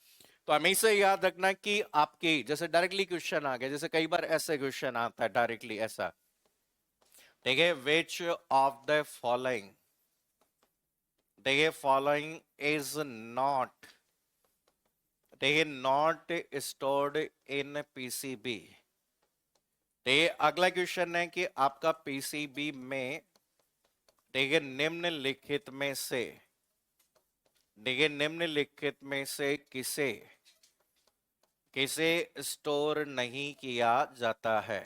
तो हमेशा याद रखना कि आपके जैसे डायरेक्टली क्वेश्चन आ गया, जैसे कई बार ऐसे क्वेश्चन आता है डायरेक्टली ऐसा, ठीक है, विच ऑफ द फॉलोइंग, देखिए फॉलोइंग इज नॉट, देखिए नॉट स्टोर्ड इन पीसीबी। देखिए अगला क्वेश्चन है कि आपका पीसीबी में, देखिए निम्नलिखित में से, देखिए निम्नलिखित में से किसे किसे स्टोर नहीं किया जाता है,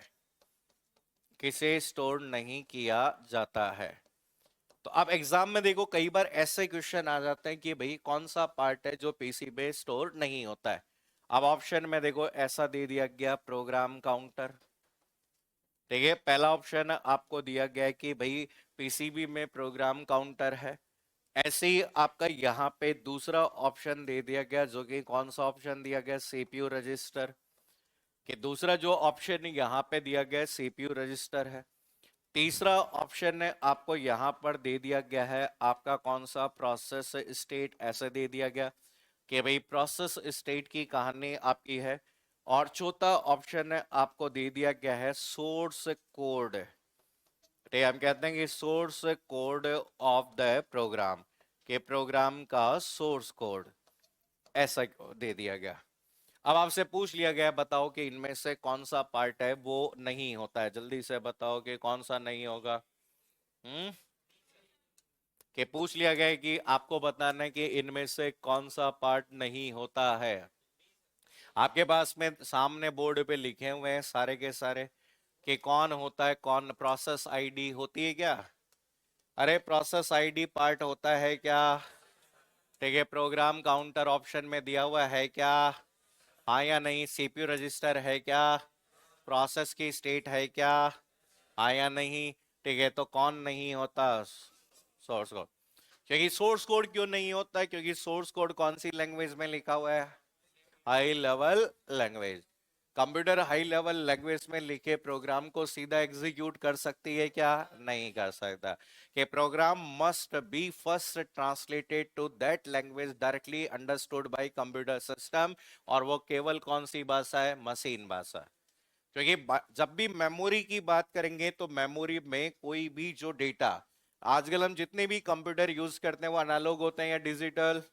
किसे स्टोर नहीं किया जाता है। तो अब एग्जाम में देखो कई बार ऐसे क्वेश्चन आ जाते हैं कि भाई कौन सा पार्ट है जो पीसी पे स्टोर नहीं होता है। अब ऑप्शन में देखो ऐसा दे दिया गया प्रोग्राम काउंटर, ठीक है। पहला ऑप्शन आपको दिया गया है कि भाई पीसीबी में प्रोग्राम काउंटर है। ऐसे ही आपका यहाँ पे दूसरा ऑप्शन दे दिया गया, जो कि कौन सा ऑप्शन दिया गया, सीपीयू रजिस्टर। कि दूसरा जो ऑप्शन यहाँ पे दिया गया सीपीयू रजिस्टर है। तीसरा ऑप्शन है आपको यहाँ पर दे दिया गया है आपका कौन सा, प्रोसेस स्टेट, ऐसे दे दिया गया कि भाई प्रोसेस स्टेट की कहानी आपकी है। और चौथा ऑप्शन है आपको दे दिया गया है सोर्स कोड, ठीक है। हम कहते हैं कि source code of the program, के प्रोग्राम का सोर्स कोड ऐसा दे दिया गया। अब आपसे पूछ लिया गया बताओ कि इनमें से कौन सा पार्ट है वो नहीं होता है, जल्दी से बताओ कि कौन सा नहीं होगा। हम्म, कि पूछ लिया गया है कि आपको बताना है कि इनमें से कौन सा पार्ट नहीं होता है। आपके पास में सामने बोर्ड पे लिखे हुए हैं सारे के सारे कि कौन होता है, कौन प्रोसेस आईडी होती है क्या? अरे प्रोसेस आईडी पार्ट होता है क्या? ठीक है। प्रोग्राम काउंटर ऑप्शन में दिया हुआ है क्या? हाँ या नहीं? सीपीयू रजिस्टर है क्या? प्रोसेस की स्टेट है क्या? हाँ या नहीं? ठीक है। तो कौन नहीं होता? Source code. क्योंकि सोर्स कोड क्यों नहीं होता है? क्योंकि सोर्स कोड कौन सी लैंग्वेज में लिखा हुआ है? High level language. Computer high level language में लिखे प्रोग्राम को सीधा एग्जीक्यूट कर सकती है क्या? नहीं कर सकता। कि program must be first translated to that language directly understood by computer system. और वो केवल कौन सी भाषा है? मशीन भाषा। क्योंकि जब भी मेमोरी की बात करेंगे तो मेमोरी में कोई भी जो डेटा, आजकल हम जितने भी कंप्यूटर यूज करते हैं वो एनालॉग होते हैं या डिजिटल?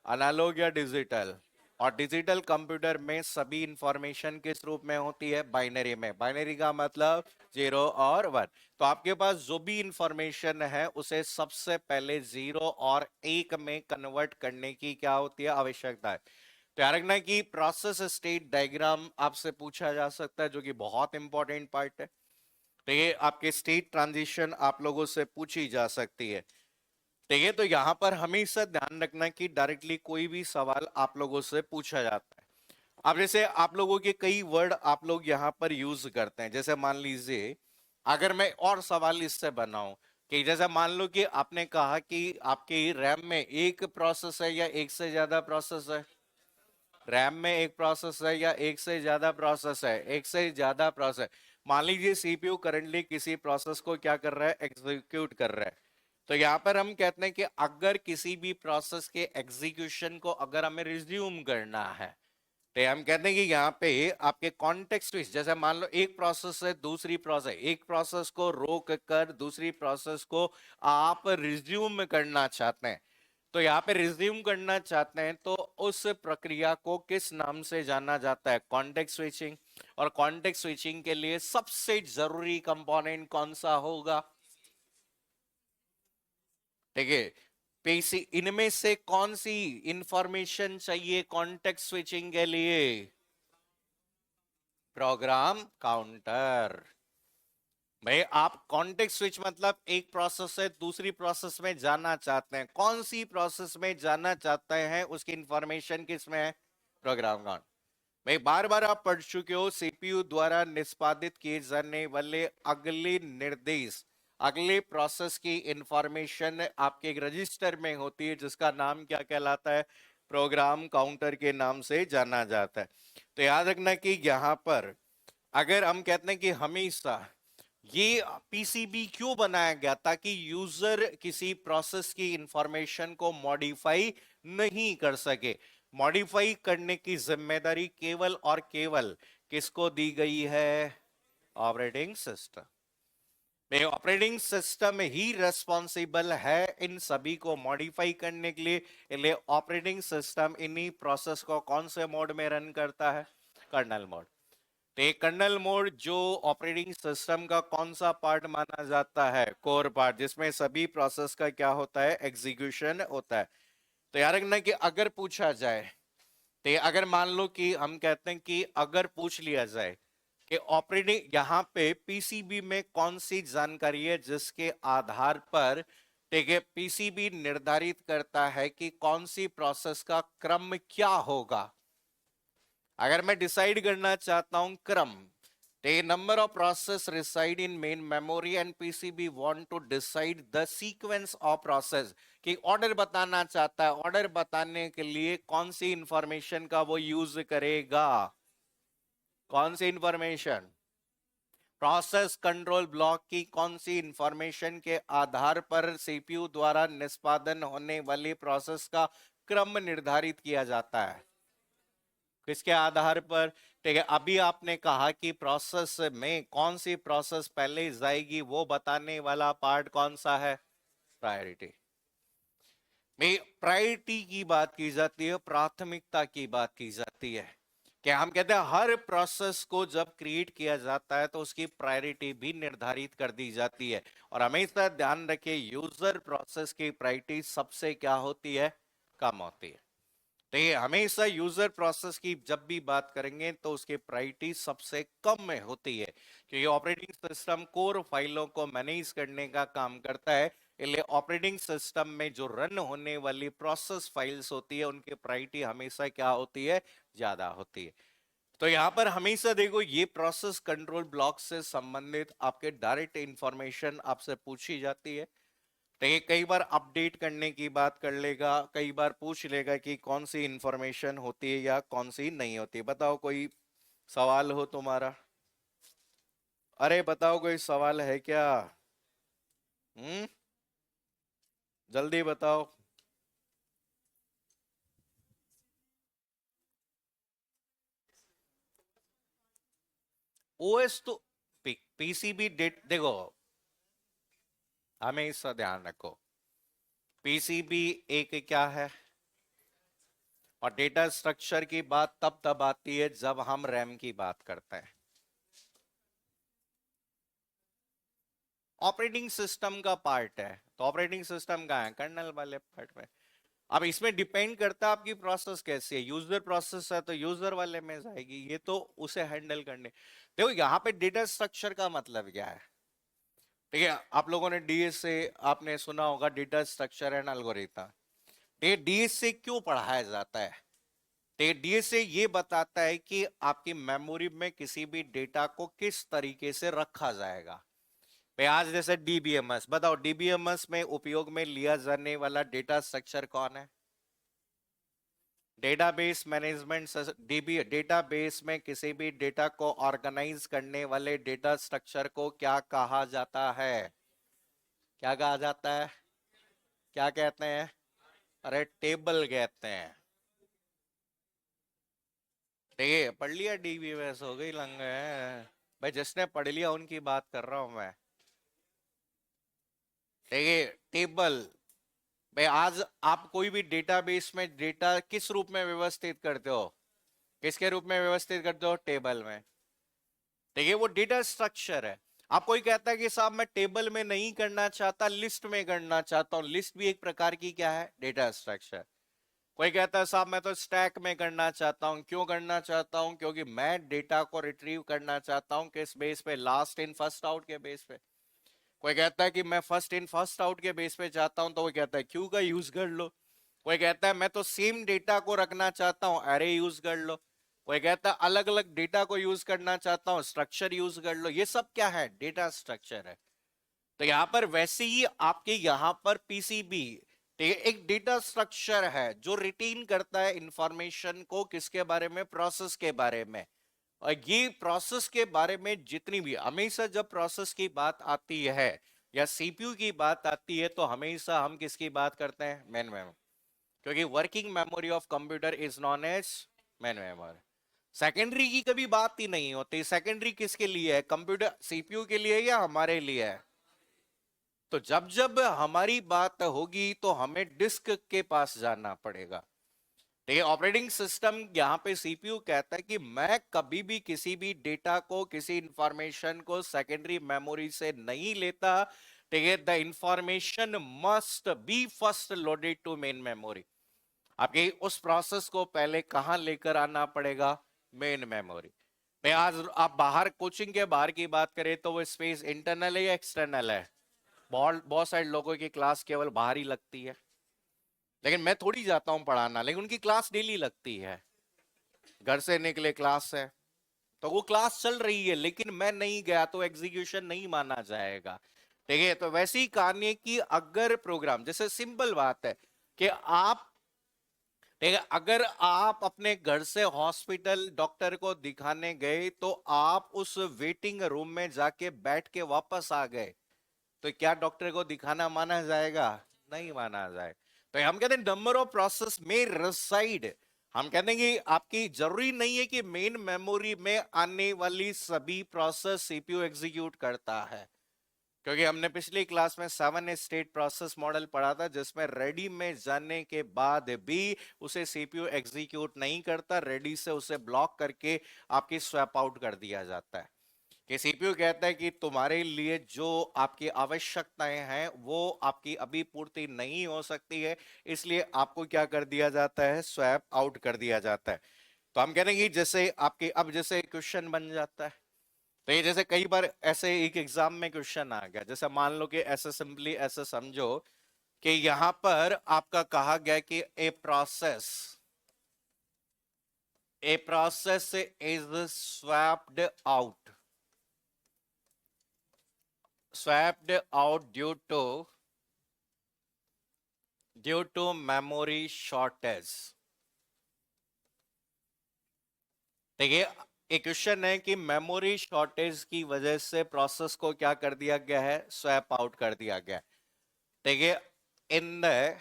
एनालॉग या डिजिटल? और डिजिटल कंप्यूटर में सभी इंफॉर्मेशन किस रूप में होती है? बाइनरी में। बाइनरी का मतलब 0 और 1। तो आपके पास जो भी इंफॉर्मेशन है उसे सबसे पहले 0 और 1 में कन्वर्ट करने की क्या होती है? आवश्यकता है। तो याद रखना कि प्रोसेस स्टेट डायग्राम आपसे पूछा जा सकता है, जो कि बहुत इंपॉर्टेंट पार्ट है। तो ये आपके स्टेट ट्रांजिशन आप लोगों से पूछी जा सकती है, ठीक है। तो यहां पर हमेशा ध्यान रखना कि डायरेक्टली कोई भी सवाल आप लोगों से पूछा जाता है। अब जैसे आप लोगों के कई वर्ड आप लोग यहाँ पर यूज करते हैं, जैसे मान लीजिए अगर मैं और सवाल इससे बनाऊं कि जैसे मान लो कि आपने कहा कि आपके रैम में एक प्रोसेस है या एक से ज्यादा प्रोसेस है? रैम में एक प्रोसेस है या एक से ज्यादा प्रोसेस है? एक से ज्यादा प्रोसेस। मान लीजिए सीपीयू करंटली किसी प्रोसेस को क्या कर रहा है? एग्जीक्यूट कर रहा है। तो यहां पर हम कहते हैं कि अगर किसी भी प्रोसेस के एग्जीक्यूशन को अगर हमें रिज्यूम करना है, तो हम कहते हैं कि यहाँ पे आपके कॉन्टेक्स्ट स्विच, जैसे मान लो एक प्रोसेस है, दूसरी प्रोसेस, एक प्रोसेस को रोक कर दूसरी प्रोसेस को आप रिज्यूम करना चाहते हैं। तो यहाँ पे रिज्यूम करना चाहते हैं तो उस प्रक्रिया को किस नाम से जाना जाता है? Context switching. और कॉन्टेक्स्ट स्विचिंग के लिए सबसे जरूरी कंपोनेंट कौन सा होगा? ठीक है। पीसी, इनमें से कौन सी इंफॉर्मेशन चाहिए कॉन्टेक्स्ट स्विचिंग के लिए? Program counter. भाई आप कॉन्टेक्स्ट स्विच मतलब एक प्रोसेस से दूसरी प्रोसेस में जाना चाहते हैं, कौन सी प्रोसेस में जाना चाहते हैं उसकी इंफॉर्मेशन किस में है? Program count. भाई बार बार आप पढ़ चुके हो सीपीयू द्वारा निष्पादित किए जाने वाले अगले निर्देश, अगले प्रोसेस की इंफॉर्मेशन आपके एक रजिस्टर में होती है जिसका नाम क्या कहलाता है? प्रोग्राम काउंटर के नाम से जाना जाता है। तो याद रखना कि यहां पर अगर हम कहते हैं कि हमेशा ये पीसीबी क्यों बनाया गया, ताकि यूजर किसी प्रोसेस की इंफॉर्मेशन को मॉडिफाई नहीं कर सके। मॉडिफाई करने की जिम्मेदारी केवल और केवल किसको दी गई है? Operating system. में ऑपरेटिंग सिस्टम ही रेस्पॉन्सिबल है इन सभी को मॉडिफाई करने के लिए। इसलिए ऑपरेटिंग सिस्टम इन्हीं प्रोसेस को कौन से मोड में रन करता है? Kernel mode. तो कर्नल मोड जो ऑपरेटिंग सिस्टम का कौन सा पार्ट माना जाता है? कोर पार्ट, जिसमें सभी प्रोसेस का क्या होता है? एग्जीक्यूशन होता है। तो याद रखना कि अगर पूछा जाए, तो अगर मान लो कि हम कहते हैं कि अगर पूछ लिया जाए कि ऑपरेटिंग यहाँ पे पीसीबी में कौन सी जानकारी है जिसके आधार पर, ठीक है, पीसीबी निर्धारित करता है कि कौन सी प्रोसेस का क्रम क्या होगा। अगर मैं डिसाइड करना चाहता हूं क्रम, the number of process reside in main memory and PCB want to decide the sequence of process, कि ऑर्डर बताना चाहता है, ऑर्डर बताने के लिए कौन सी इंफॉर्मेशन का वो यूज करेगा, कौन सी इंफॉर्मेशन, प्रोसेस कंट्रोल ब्लॉक की कौन सी इंफॉर्मेशन के आधार पर सीपीयू द्वारा निष्पादन होने वाली प्रोसेस का क्रम निर्धारित किया जाता है, किसके आधार पर। ठीक है, अभी आपने कहा कि प्रोसेस में कौन सी प्रोसेस पहले जाएगी वो बताने वाला पार्ट कौन सा है, प्रायोरिटी। में प्रायोरिटी की बात की जाती है, प्राथमिकता की बात की जाती है, कि हम कहते हैं हर प्रोसेस को जब क्रिएट किया जाता है तो उसकी प्रायोरिटी भी निर्धारित कर दी जाती है। और हमेशा ध्यान रखिए यूजर प्रोसेस की प्रायोरिटी सबसे क्या होती है, कम होती है। तो ये हमेशा यूजर प्रोसेस की जब भी बात करेंगे तो उसकी प्रायोरिटी सबसे कम में होती है, क्योंकि ऑपरेटिंग सिस्टम कोर फाइलों को मैनेज करने का काम करता है। इसलिए ऑपरेटिंग सिस्टम में जो रन होने वाली प्रोसेस फाइल्स होती है उनकी प्रायोरिटी हमेशा क्या होती है, ज्यादा होती है। तो यहां पर हमेशा देखो ये प्रोसेस कंट्रोल ब्लॉक से संबंधित आपके डायरेक्ट इंफॉर्मेशन आपसे पूछी जाती है। तो ये कई बार अपडेट करने की बात कर लेगा, कई बार पूछ लेगा कि कौन सी इंफॉर्मेशन होती है या कौन सी नहीं होती। बताओ कोई सवाल हो तुम्हारा, अरे बताओ कोई सवाल है क्या, जल्दी बताओ। ओएस तो पीसीबी डेट देखो, हमेशा ध्यान रखो पीसीबी एक क्या है, और डेटा स्ट्रक्चर की बात तब आती है जब हम रैम की बात करते हैं। ऑपरेटिंग सिस्टम का पार्ट है तो ऑपरेटिंग सिस्टम का है कर्नल वाले पार्ट में। अब इसमें डिपेंड करता है आपकी प्रोसेस कैसी है, यूजर प्रोसेस है तो यूजर वाले में जाएगी, ये तो उसे हैंडल करने। देखो यहाँ पे डेटा स्ट्रक्चर का मतलब क्या है, ठीक है, आप लोगों ने डीएसए आपने सुना होगा, डेटा स्ट्रक्चर एंड एल्गोरिथम। ये डीएसए क्यों पढ़ाया जाता है, तो डीएसए ये बताता है कि आपकी मेमोरी में किसी भी डेटा को किस तरीके से रखा जाएगा। भाई आज जैसे डीबीएमएस, बताओ डीबीएमएस में उपयोग में लिया जाने वाला डेटा स्ट्रक्चर कौन है, डेटाबेस मैनेजमेंट डीबी। डेटाबेस में किसी भी डेटा को ऑर्गेनाइज करने वाले डेटा स्ट्रक्चर को क्या कहा जाता है, क्या कहा जाता है, क्या कहते हैं, अरे टेबल कहते हैं। ठीक है, पढ़ लिया डीबीएमएस, हो गई लंग है भाई, जिसने पढ़ लिया उनकी बात कर रहा हूं मैं। ठीक है, टेबल। भाई आज आप कोई भी डेटाबेस में डेटा किस रूप में व्यवस्थित करते हो, किसके रूप में व्यवस्थित करते हो, टेबल में। ठीक है, वो डेटा स्ट्रक्चर है। आप कोई कहता है कि साहब मैं टेबल में नहीं करना चाहता, लिस्ट में करना चाहता हूं, लिस्ट भी एक प्रकार की क्या है, डेटा स्ट्रक्चर। कोई कहता है साहब मैं तो स्टैक में करना चाहता हूं, क्यों करना चाहता हूं, क्योंकि मैं डेटा को रिट्रीव करना चाहता हूं किस बेस पे, लास्ट इन फर्स्ट आउट के बेस पे। कोई कहता है कि मैं फर्स्ट इन फर्स्ट आउट के बेस पे चाहता हूं, तो वो कहता है क्यू का यूज कर लो। कोई कहता है मैं तो सेम डेटा को रखना चाहता हूं, एरे यूज कर लो। कोई कहता है अलग अलग डेटा को यूज करना चाहता हूं, स्ट्रक्चर यूज कर लो। ये सब क्या है, डेटा स्ट्रक्चर है। तो यहां पर वैसे ही आपके यहां पर पीसीबी एक डेटा स्ट्रक्चर है जो रिटेन करता है इंफॉर्मेशन को, किसके बारे में, प्रोसेस के बारे में। और ये प्रोसेस के बारे में जितनी भी, हमेशा जब प्रोसेस की बात आती है या सीपीयू की बात आती है तो हमेशा हम किसकी बात करते हैं, मेन मेमोरी, क्योंकि working memory of computer is known as main memory. Secondary की कभी बात ही नहीं होती। सेकेंडरी किसके लिए है, कंप्यूटर सीपीयू के लिए या हमारे लिए है। तो जब जब हमारी बात होगी तो हमें डिस्क के पास जाना पड़ेगा। ठीक है, ऑपरेटिंग सिस्टम यहाँ पे सीपीयू कहता है कि मैं कभी भी किसी भी डेटा को, किसी इंफॉर्मेशन को सेकेंडरी मेमोरी से नहीं लेता। ठीक है, the information must be first loaded to main memory. आपके उस प्रोसेस को पहले कहां लेकर आना पड़ेगा, मेन मेमोरी। मैं आज आप बाहर कोचिंग के बाहर की बात करें तो वो स्पेस इंटरनल है या एक्सटर्नल है? बहुत बहुत सारे लोगों की क्लास केवल बाहर ही लगती है, लेकिन मैं थोड़ी जाता हूँ पढ़ाना, लेकिन उनकी क्लास डेली लगती है। घर से निकले क्लास है, तो वो क्लास चल रही है, लेकिन मैं नहीं गया तो एग्जीक्यूशन नहीं माना जाएगा। ठीक है, तो वैसी ही कहानी है कि अगर प्रोग्राम, जैसे सिंपल बात है कि आप, ठीक है, अगर आप अपने घर से हॉस्पिटल डॉक्टर को दिखाने गए तो आप उस वेटिंग रूम में जाके बैठ के वापस आ गए, तो क्या डॉक्टर को दिखाना माना जाएगा? नहीं माना जाए। तो हम कहते हैं नंबर ऑफ प्रोसेस में रिसाइड। हम कहते हैं कि आपकी जरूरी नहीं है कि मेन मेमोरी में आने वाली सभी प्रोसेस सीपीयू एग्जीक्यूट करता है, क्योंकि हमने पिछली क्लास में 7 स्टेट प्रोसेस मॉडल पढ़ा था, जिसमें रेडी में जाने के बाद भी उसे सीपीयू एग्जीक्यूट नहीं करता, रेडी से उसे ब्लॉक करके आपकी स्वैप आउट कर दिया जाता है। कि सीपीयू कहता है कि तुम्हारे लिए जो आपकी आवश्यकताएं हैं वो आपकी अभी पूर्ति नहीं हो सकती है, इसलिए आपको क्या कर दिया जाता है? स्वैप आउट कर दिया जाता है। तो हम कह रहे हैं कि जैसे आपके अब जैसे क्वेश्चन बन जाता है, तो ये जैसे कई बार ऐसे एक एग्जाम में क्वेश्चन आ गया, जैसे मान लो कि ऐसे सिंपली ऐसे समझो कि यहां पर आपका कहा गया कि ए process is swapped out due to memory shortage। देखिए, एक क्वेश्चन है कि मेमोरी शॉर्टेज की वजह से प्रोसेस को क्या कर दिया गया है? स्वैप आउट कर दिया गया है। देखिए, in the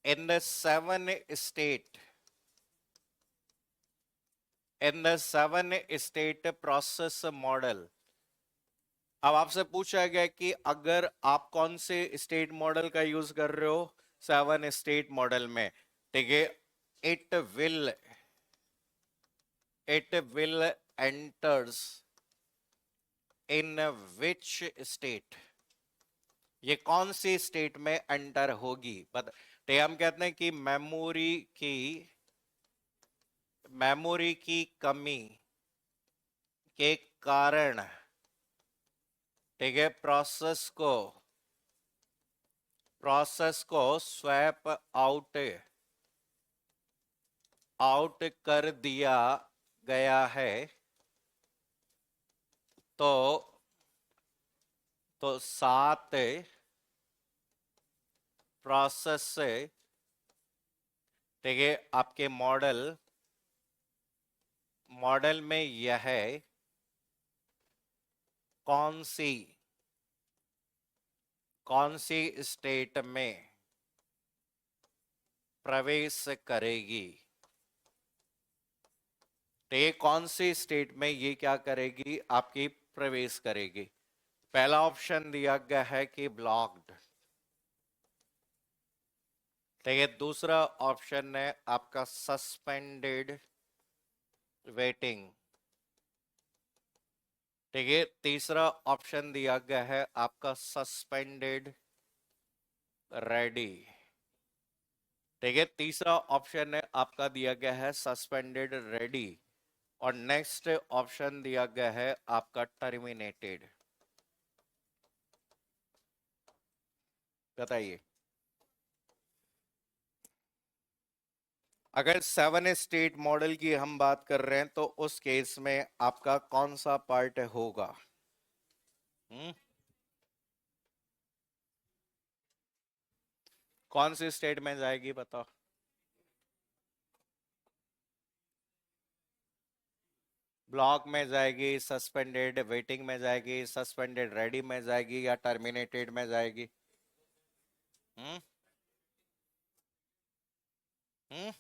in the seven state in the seven state process model, अब आपसे पूछा गया कि अगर आप कौन से स्टेट मॉडल का यूज कर रहे हो? 7 स्टेट मॉडल में। ठीक है, it will it will enters in which state, ये कौन सी स्टेट में एंटर होगी? तो हम कहते हैं कि मेमोरी की कमी के कारण, ठीक है, प्रोसेस को स्वैप आउट आउट कर दिया गया है। तो सात प्रोसेस से, ठीक है, आपके मॉडल में यह कौन सी स्टेट में प्रवेश करेगी? तो ये कौन सी स्टेट में ये क्या करेगी? आपकी प्रवेश करेगी। पहला ऑप्शन दिया गया है कि ब्लॉक्ड, ठीक है। दूसरा ऑप्शन है आपका सस्पेंडेड वेटिंग, ठीक है। तीसरा ऑप्शन दिया गया है आपका सस्पेंडेड रेडी, ठीक है। तीसरा ऑप्शन है आपका दिया गया है सस्पेंडेड रेडी, और नेक्स्ट ऑप्शन दिया गया है आपका टर्मिनेटेड। बताइए, अगर 7 स्टेट मॉडल की हम बात कर रहे हैं तो उस केस में आपका कौन सा पार्ट होगा? हम्म कौन सी स्टेट में जाएगी बताओ? ब्लॉक में जाएगी, सस्पेंडेड वेटिंग में जाएगी, सस्पेंडेड रेडी में जाएगी, या टर्मिनेटेड में जाएगी? हम्म हम्म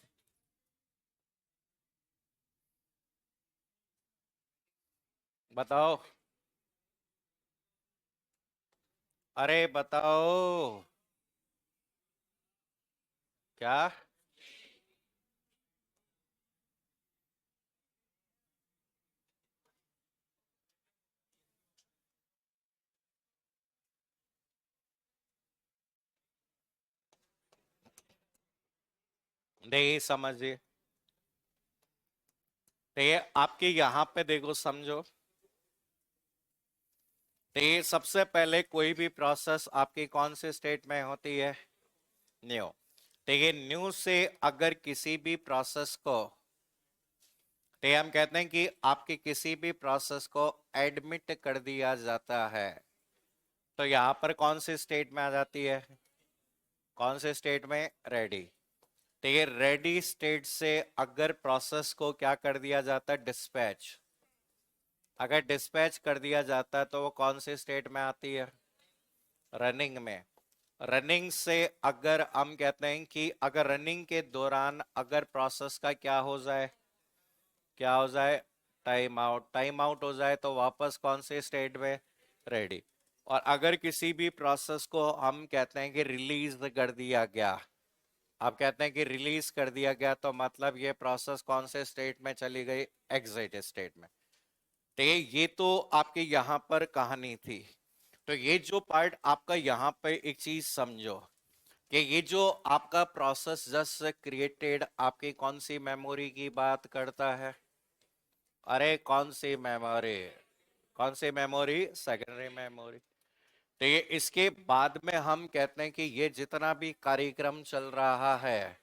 बताओ, अरे बताओ क्या? नहीं समझिए, तो ये आपके यहाँ पे देखो समझो, तो ये सबसे पहले कोई भी प्रोसेस आपकी कौन से स्टेट में होती है? न्यू। तो ये न्यू से अगर किसी भी प्रोसेस को, तो ये हम कहते हैं कि आपके किसी भी प्रोसेस को एडमिट कर दिया जाता है, तो यहां पर कौन से स्टेट में आ जाती है? कौन से स्टेट में? रेडी। तो ये रेडी स्टेट से अगर प्रोसेस को क्या कर दिया जाता है? डिस्पैच। अगर डिस्पैच कर दिया जाता है तो वो कौन से स्टेट में आती है? रनिंग में। रनिंग से अगर हम कहते हैं कि अगर रनिंग के दौरान अगर प्रोसेस का क्या हो जाए? क्या हो जाए? Time out. टाइम आउट हो जाए तो वापस कौन से स्टेट में? रेडी। और अगर किसी भी प्रोसेस को हम कहते हैं कि रिलीज कर दिया गया, आप कहते हैं कि रिलीज कर दिया गया, तो मतलब ये प्रोसेस कौन से स्टेट में चली गई? एग्जिट स्टेट में। तो ये तो आपके यहाँ पर कहानी थी। तो ये जो पार्ट आपका यहाँ पे एक चीज समझो कि ये जो आपका प्रोसेस जस्ट क्रिएटेड आपकी कौन सी मेमोरी की बात करता है? अरे कौन सी मेमोरी? कौन सी मेमोरी? Secondary memory. तो ये इसके बाद में हम कहते हैं कि ये जितना भी कार्यक्रम चल रहा है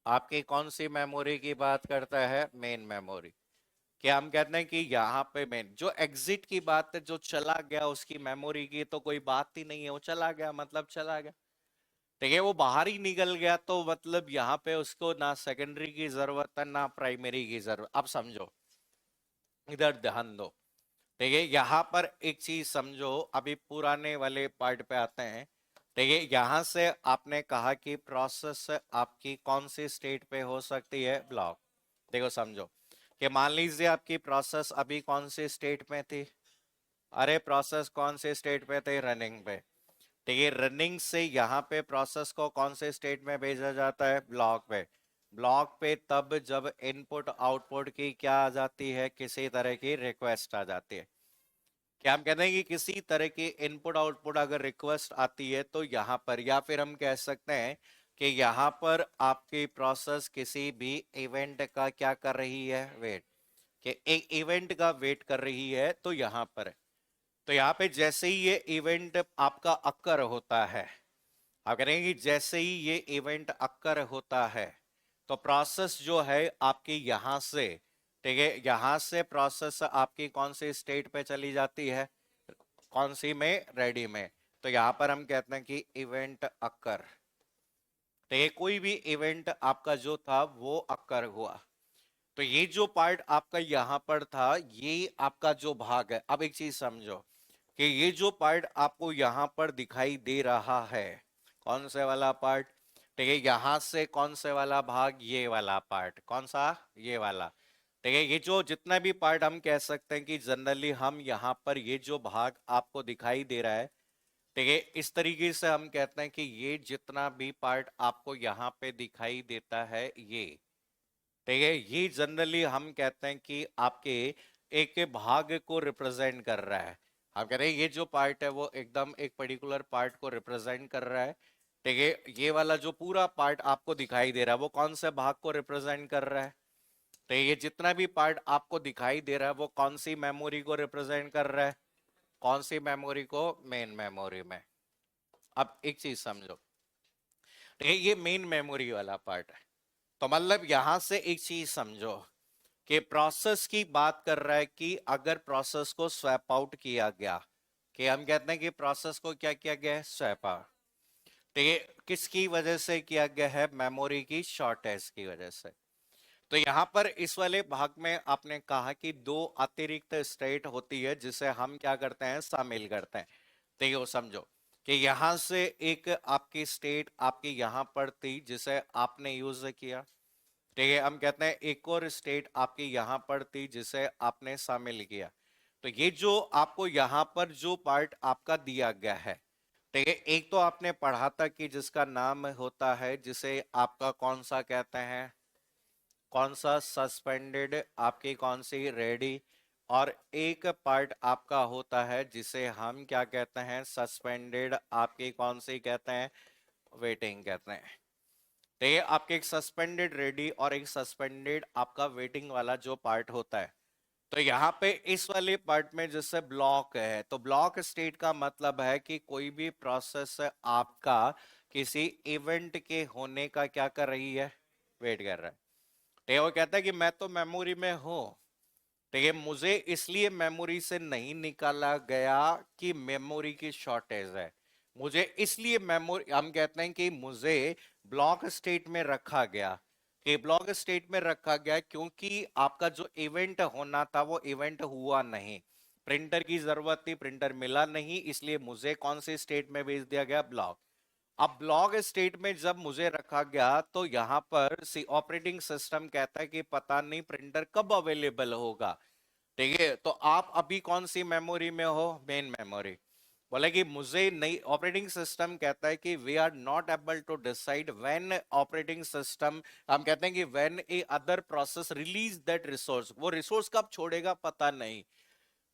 आपकी कौन सी मेमोरी की बात करता है? Main memory. क्या हम कहते हैं कि यहाँ पे मेन जो एग्जिट की बात है, जो चला गया उसकी मेमोरी की तो कोई बात ही नहीं है, वो चला गया मतलब चला गया। ठीक है, वो बाहर ही निकल गया तो मतलब यहाँ पे उसको ना सेकेंडरी की जरूरत है ना प्राइमरी की जरूरत। अब समझो, इधर ध्यान दो। ठीक है, यहाँ पर एक चीज समझो, अभी पुराने वाले पार्ट पे आते हैं। ठीक है, यहाँ से आपने कहा कि प्रोसेस आपकी कौन सी स्टेट पे हो सकती है? ब्लॉक। देखो समझो कि मान लीजिए आपकी प्रोसेस अभी कौन सी स्टेट में थी? अरे प्रोसेस कौन से स्टेट पे थे? रनिंग पे। ठीक है, रनिंग से यहाँ पे प्रोसेस को कौन से स्टेट में भेजा जाता है? ब्लॉक पे। ब्लॉक पे तब जब इनपुट आउटपुट की क्या आ जाती है? किसी तरह की रिक्वेस्ट आ जाती है। क्या हम कहते हैं कि किसी तरह की इनपुट आउटपुट अगर रिक्वेस्ट आती है तो यहाँ पर, या फिर हम कह सकते हैं कि यहाँ पर आपकी प्रोसेस किसी भी इवेंट का क्या कर रही है? वेट। कि एक इवेंट का वेट कर रही है, तो यहाँ पर, तो यहाँ पे जैसे ही ये इवेंट आपका अक्कर होता है, आप कह रहे हैं कि जैसे ही ये इवेंट अक्कर होता है तो प्रोसेस जो है आपकी यहाँ से, ठीक है, यहाँ से प्रोसेस आपकी कौन सी स्टेट पे चली जाती है? कौन सी में? रेडी में। तो यहाँ पर हम कहते हैं कि इवेंट अक्कर। तो ये कोई भी इवेंट आपका जो था वो अक्कर हुआ। तो ये जो पार्ट आपका यहाँ पर था, ये आपका जो भाग है, अब एक चीज समझो कि ये जो पार्ट आपको यहाँ पर दिखाई दे रहा है, कौन से वाला पार्ट? ठीक है, यहाँ से कौन से वाला भाग? ये वाला पार्ट। कौन सा? ये वाला। ठीक है, ये जो जितना भी पार्ट हम कह सकते हैं कि जनरली हम यहाँ पर ये जो भाग आपको दिखाई दे रहा है, ठीक है, इस तरीके से हम कहते हैं कि ये जितना भी पार्ट आपको यहाँ पे दिखाई देता है, ये, ठीक है, ये जनरली हम कहते हैं कि आपके एक भाग को रिप्रेजेंट कर रहा है। हम कह रहे हैं ये जो पार्ट है वो एकदम एक पर्टिकुलर पार्ट को रिप्रेजेंट कर रहा है। ठीक है, ये वाला जो पूरा पार्ट आपको दिखाई दे रहा है वो कौन से भाग को रिप्रेजेंट कर रहा है? तो ये जितना भी पार्ट आपको दिखाई दे रहा है वो कौन सी मेमोरी को रिप्रेजेंट कर रहा है? कौन सी मेमोरी को? मेन मेमोरी में। अब एक चीज समझो, ठीक है, ये मेन मेमोरी वाला पार्ट है। तो मतलब यहां से एक चीज समझो कि प्रोसेस की बात कर रहा है कि अगर प्रोसेस को स्वैप आउट किया गया, कि हम कहते हैं कि प्रोसेस को क्या किया गया है? Swap out. ठीक है, किसकी वजह से किया गया है? मेमोरी की शॉर्टेज की वजह से। तो यहां पर इस वाले भाग में आपने कहा कि दो अतिरिक्त स्टेट होती है जिसे हम क्या करते हैं? शामिल करते हैं। तो ये समझो कि यहां से एक आपकी स्टेट आपकी यहां पर थी जिसे आपने यूज किया। ठीक है, हम कहते हैं एक और स्टेट आपकी यहां पर थी जिसे आपने शामिल किया। तो ये जो आपको यहां पर जो पार्ट आपका दिया गया है, ठीक है, एक तो आपने पढ़ा था कि जिसका नाम होता है, जिसे आपका कौन सा कहते हैं? कौन सा? सस्पेंडेड। आपकी कौन सी? रेडी। और एक पार्ट आपका होता है जिसे हम क्या कहते हैं? सस्पेंडेड। आपकी कौन सी कहते हैं? वेटिंग कहते हैं। तो ये आपके एक सस्पेंडेड रेडी और एक सस्पेंडेड आपका वेटिंग वाला जो पार्ट होता है। तो यहाँ पे इस वाले पार्ट में जैसे ब्लॉक है, तो ब्लॉक स्टेट का मतलब है कि कोई भी प्रोसेस आपका किसी इवेंट के होने का क्या कर रही है, वेट कर रहा है। तो वो कहता है कि मैं तो मेमोरी में हूं, तो ये मुझे इसलिए मेमोरी से नहीं निकाला गया कि मेमोरी की शॉर्टेज है, मुझे इसलिए मेमोरी, हम कहते हैं कि मुझे ब्लॉक स्टेट में रखा गया, कि ब्लॉक स्टेट में रखा गया क्योंकि आपका जो इवेंट होना था वो इवेंट हुआ नहीं, प्रिंटर की जरूरत थी, प्रिंटर मिला नहीं, इसलिए मुझे कौन से स्टेट में भेज दिया गया, ब्लॉक। अब ब्लॉक स्टेट में जब मुझे रखा गया तो यहां पर ऑपरेटिंग सिस्टम कहता है कि पता नहीं प्रिंटर कब अवेलेबल होगा। ठीक है, तो आप अभी कौन सी मेमोरी में हो, मेन मेमोरी। बोले कि मुझे नई, ऑपरेटिंग सिस्टम कहता है कि we are not able to decide when operating system, हम कहते हैं कि when a other process release that resource, वो रिसोर्स कब छोड़ेगा पता नहीं।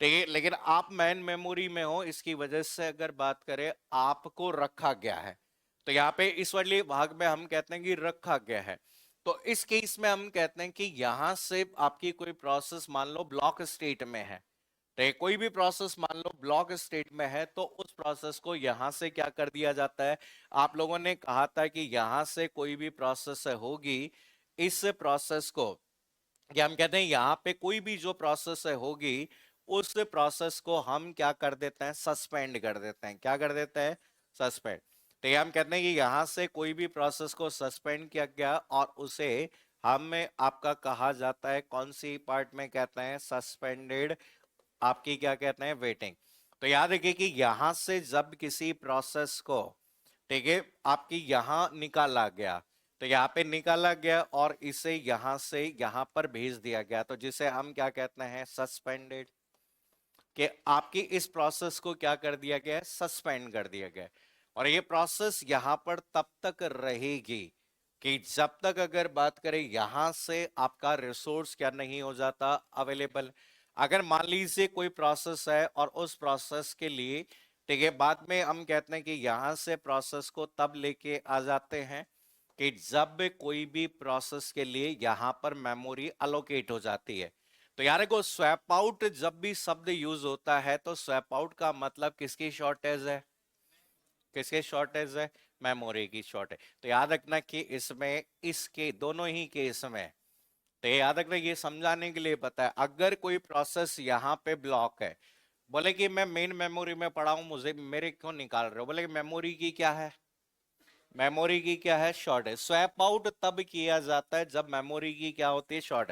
ठीक है, लेकिन आप मेन मेमोरी में हो, इसकी वजह से अगर बात करें आपको रखा गया है, तो यहाँ पे इस वाले भाग में हम कहते हैं कि रखा गया है। तो इस केस में हम कहते हैं कि यहां से आपकी कोई प्रोसेस मान लो ब्लॉक स्टेट में है, तो कोई भी प्रोसेस मान लो ब्लॉक स्टेट में है, तो उस प्रोसेस को यहां से क्या कर दिया जाता है, आप लोगों ने कहा था कि यहां से कोई भी प्रोसेस होगी, इस प्रोसेस को, या हम कहते हैं यहां पे कोई भी जो प्रोसेस होगी, उस प्रोसेस को हम क्या कर देते हैं, सस्पेंड कर देते हैं, क्या कर देते हैं, सस्पेंड। तो ये हम कहते हैं कि यहां से कोई भी प्रोसेस को सस्पेंड किया गया और उसे हम आपका कहा जाता है, कौन सी पार्ट में कहते हैं, सस्पेंडेड, आपकी क्या कहते हैं, वेटिंग। तो याद रखिए कि यहां से जब किसी प्रोसेस को, ठीक है, आपकी यहां निकाला गया, तो यहाँ पे निकाला गया और इसे यहां से यहां पर भेज दिया गया, तो जिसे हम क्या कहते हैं, सस्पेंडेड, कि आपकी इस प्रोसेस को क्या कर दिया गया है, सस्पेंड कर दिया गया है। और ये प्रोसेस यहां पर तब तक रहेगी कि जब तक, अगर बात करें यहां से आपका रिसोर्स क्या नहीं हो जाता, अवेलेबल। अगर मान लीजिए कोई प्रोसेस है और उस प्रोसेस के लिए, ठीक है, बाद में हम कहते हैं कि यहां से प्रोसेस को तब लेके आ जाते हैं कि जब कोई भी प्रोसेस के लिए यहां पर मेमोरी अलोकेट हो जाती है। तो यार को स्वैप आउट जब भी शब्द यूज होता है, तो स्वैप आउट का मतलब किसकी शॉर्टेज है, किसके शॉर्टेज है, मेमोरी की शॉर्टेज। तो याद रखना कि इसमें, इसके दोनों ही केस में, तो याद रखना ये समझाने के लिए पता है, अगर कोई प्रोसेस यहाँ पे ब्लॉक है, बोले कि मैं मेन मेमोरी में पढ़ा हूं, मुझे मेरे क्यों निकाल रहे हो, बोले मेमोरी की क्या है, मेमोरी की क्या है, शॉर्ट है। स्वैप आउट तब किया जाता है जब मेमोरी की क्या होती है, शॉर्ट।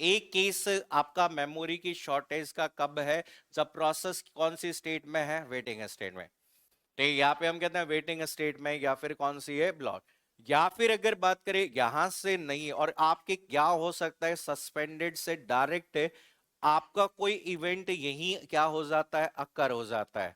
एक केस आपका मेमोरी की शॉर्टेज का कब है, जब प्रोसेस कौन सी स्टेट में है, वेटिंग स्टेट में। तो यहाँ पे हम कहते हैं वेटिंग स्टेट में, या फिर कौन सी है, ब्लॉक। या फिर अगर बात करें यहां से नहीं, और आपके क्या हो सकता है, सस्पेंडेड से डायरेक्ट आपका कोई इवेंट यही क्या हो जाता है, अक्कर हो जाता है।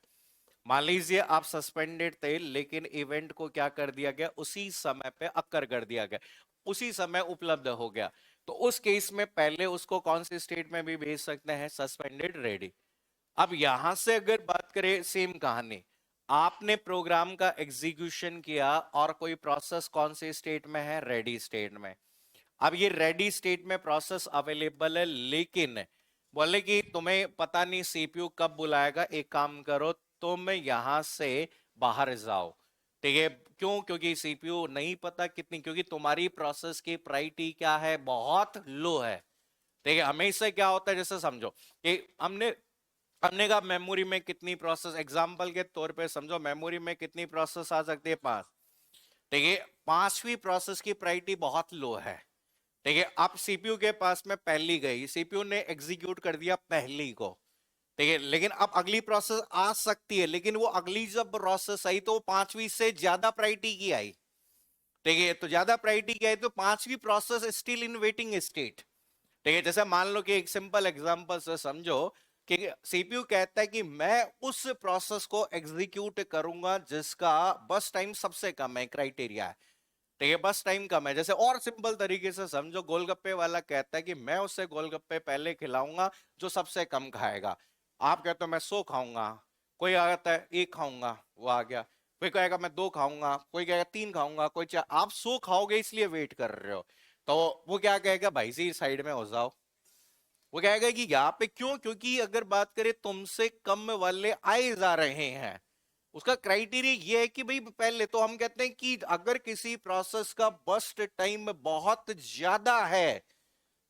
मान लीजिए आप सस्पेंडेड थे, लेकिन इवेंट को क्या कर दिया गया, उसी समय पे अक्कर कर दिया गया, उसी समय उपलब्ध हो गया। तो उस केस में पहले उसको कौन सी स्टेट में भी भेज सकते हैं, सस्पेंडेड रेडी। अब यहां से अगर बात करें, सेम कहानी, आपने प्रोग्राम का एग्जीक्यूशन किया और कोई प्रोसेस कौन सी स्टेट में है, रेडी स्टेट में। अब ये रेडी स्टेट में प्रोसेस अवेलेबल है, लेकिन बोले कि तुम्हें पता नहीं सीपीयू कब बुलाएगा, एक काम करो, तुम यहां से बाहर जाओ। ठीक है, क्यों, क्योंकि सीपीयू नहीं पता कितनी, क्योंकि तुम्हारी प्रोसेस की प्रायोरिटी क्या है, बहुत लो है। ठीक है, हमेशा क्या होता है, जैसे समझो कि हमने हमने कहा मेमोरी में कितनी प्रोसेस, एग्जांपल के तौर पे समझो मेमोरी में कितनी प्रोसेस आ सकती है, 5। ठीक है, पांचवी प्रोसेस की प्रायोरिटी बहुत लो है। ठीक है, अब सीपीयू के पास में पहली गई, सीपीयू ने एग्जीक्यूट कर दिया पहली को। ठीक है, लेकिन अब अगली प्रोसेस आ सकती है, लेकिन वो अगली जब प्रोसेस आई तो वो पांचवी से ज्यादा प्रायोरिटी की आई। ठीक है, तो ज्यादा प्रायोरिटी की आई, तो पांचवी process still in waiting state. ठीक है, जैसे मान लो कि एक सिंपल एग्जांपल से समझो कि सीपीयू कहता है कि मैं उस प्रोसेस को एग्जीक्यूट करूंगा जिसका बस टाइम सबसे कम है, क्राइटेरिया है। ठीक है, बस टाइम कम है। जैसे और सिंपल तरीके से समझो, गोलगप्पे वाला कहता है कि मैं उससे गोलगप्पे पहले खिलाऊंगा जो सबसे कम खाएगा। आप कहते हो मैं 100 खाऊंगा, कोई आता है 1 खाऊंगा, वो आ गया। कोई कहेगा मैं 2 खाऊंगा, कोई कहेगा 3 खाऊंगा, कोई आप 100 खाओगे इसलिए वेट कर रहे हो, तो वो क्या कहेगा, भाई जी साइड में हो जाओ। वो कहेगा कि यहाँ पे क्यों, क्योंकि अगर बात करें तुमसे कम वाले आए जा रहे हैं। उसका क्राइटेरिया ये है कि भाई पहले तो हम कहते हैं कि अगर किसी प्रोसेस का बस्ट टाइम बहुत ज्यादा है,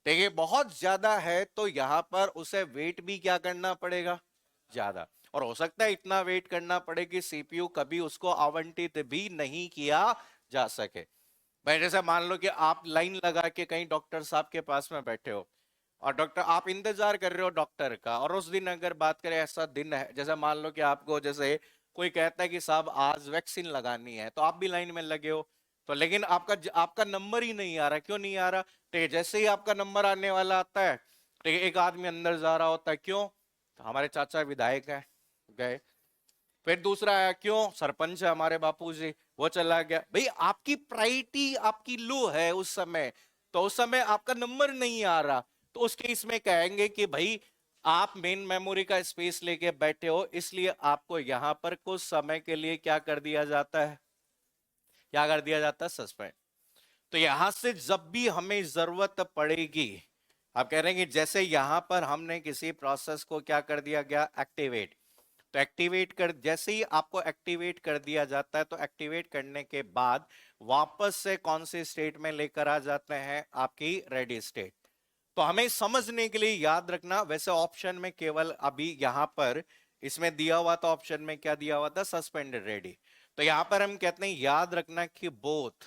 देखिए बहुत ज्यादा है, तो यहां पर उसे वेट भी क्या करना पड़ेगा, ज्यादा। और हो सकता है इतना वेट करना पड़े कि सीपीयू कभी उसको आवंटित भी नहीं किया जा सके। भाई जैसे मान लो कि आप लाइन लगा के कहीं डॉक्टर साहब के पास में बैठे हो, और डॉक्टर आप इंतजार कर रहे हो डॉक्टर का, और उस दिन अगर बात करें ऐसा दिन है, जैसे मान लो कि आपको जैसे कोई कहता है कि साहब आज वैक्सीन लगानी है, तो आप भी लाइन में लगे हो, तो लेकिन आपका नंबर ही नहीं आ रहा, क्यों नहीं आ रहा? तो जैसे ही आपका नंबर आने वाला आता है, तो एक आदमी अंदर जा रहा होता है, क्यों? तो हमारे चाचा विधायक है, गए। फिर दूसरा आया, क्यों? सरपंच है हमारे बापू जी, वो चला गया। भाई आपकी प्रायोरिटी आपकी लो है उस समय, तो उस समय आपका नंबर नहीं आ रहा, तो उस केस में कहेंगे कि भाई आप मेन मेमोरी का स्पेस लेके बैठे हो, इसलिए आपको यहां पर कुछ समय के लिए क्या कर दिया जाता है, क्या कर दिया जाता है, सस्पेंड। तो यहां से जब भी हमें जरूरत पड़ेगी, आप कह रहे हैं कि जैसे यहां पर हमने किसी प्रोसेस को क्या कर दिया गया, एक्टिवेट, तो एक्टिवेट कर, जैसे ही आपको एक्टिवेट कर दिया जाता है, तो एक्टिवेट करने के बाद वापस से कौन सी स्टेट में लेकर आ जाते हैं, आपकी रेडी स्टेट। तो हमें समझने के लिए याद रखना, वैसे ऑप्शन में केवल अभी यहां पर इसमें दिया हुआ था, ऑप्शन में क्या दिया हुआ था, सस्पेंडेड रेडी। तो यहां पर हम कहते हैं याद रखना कि बोथ,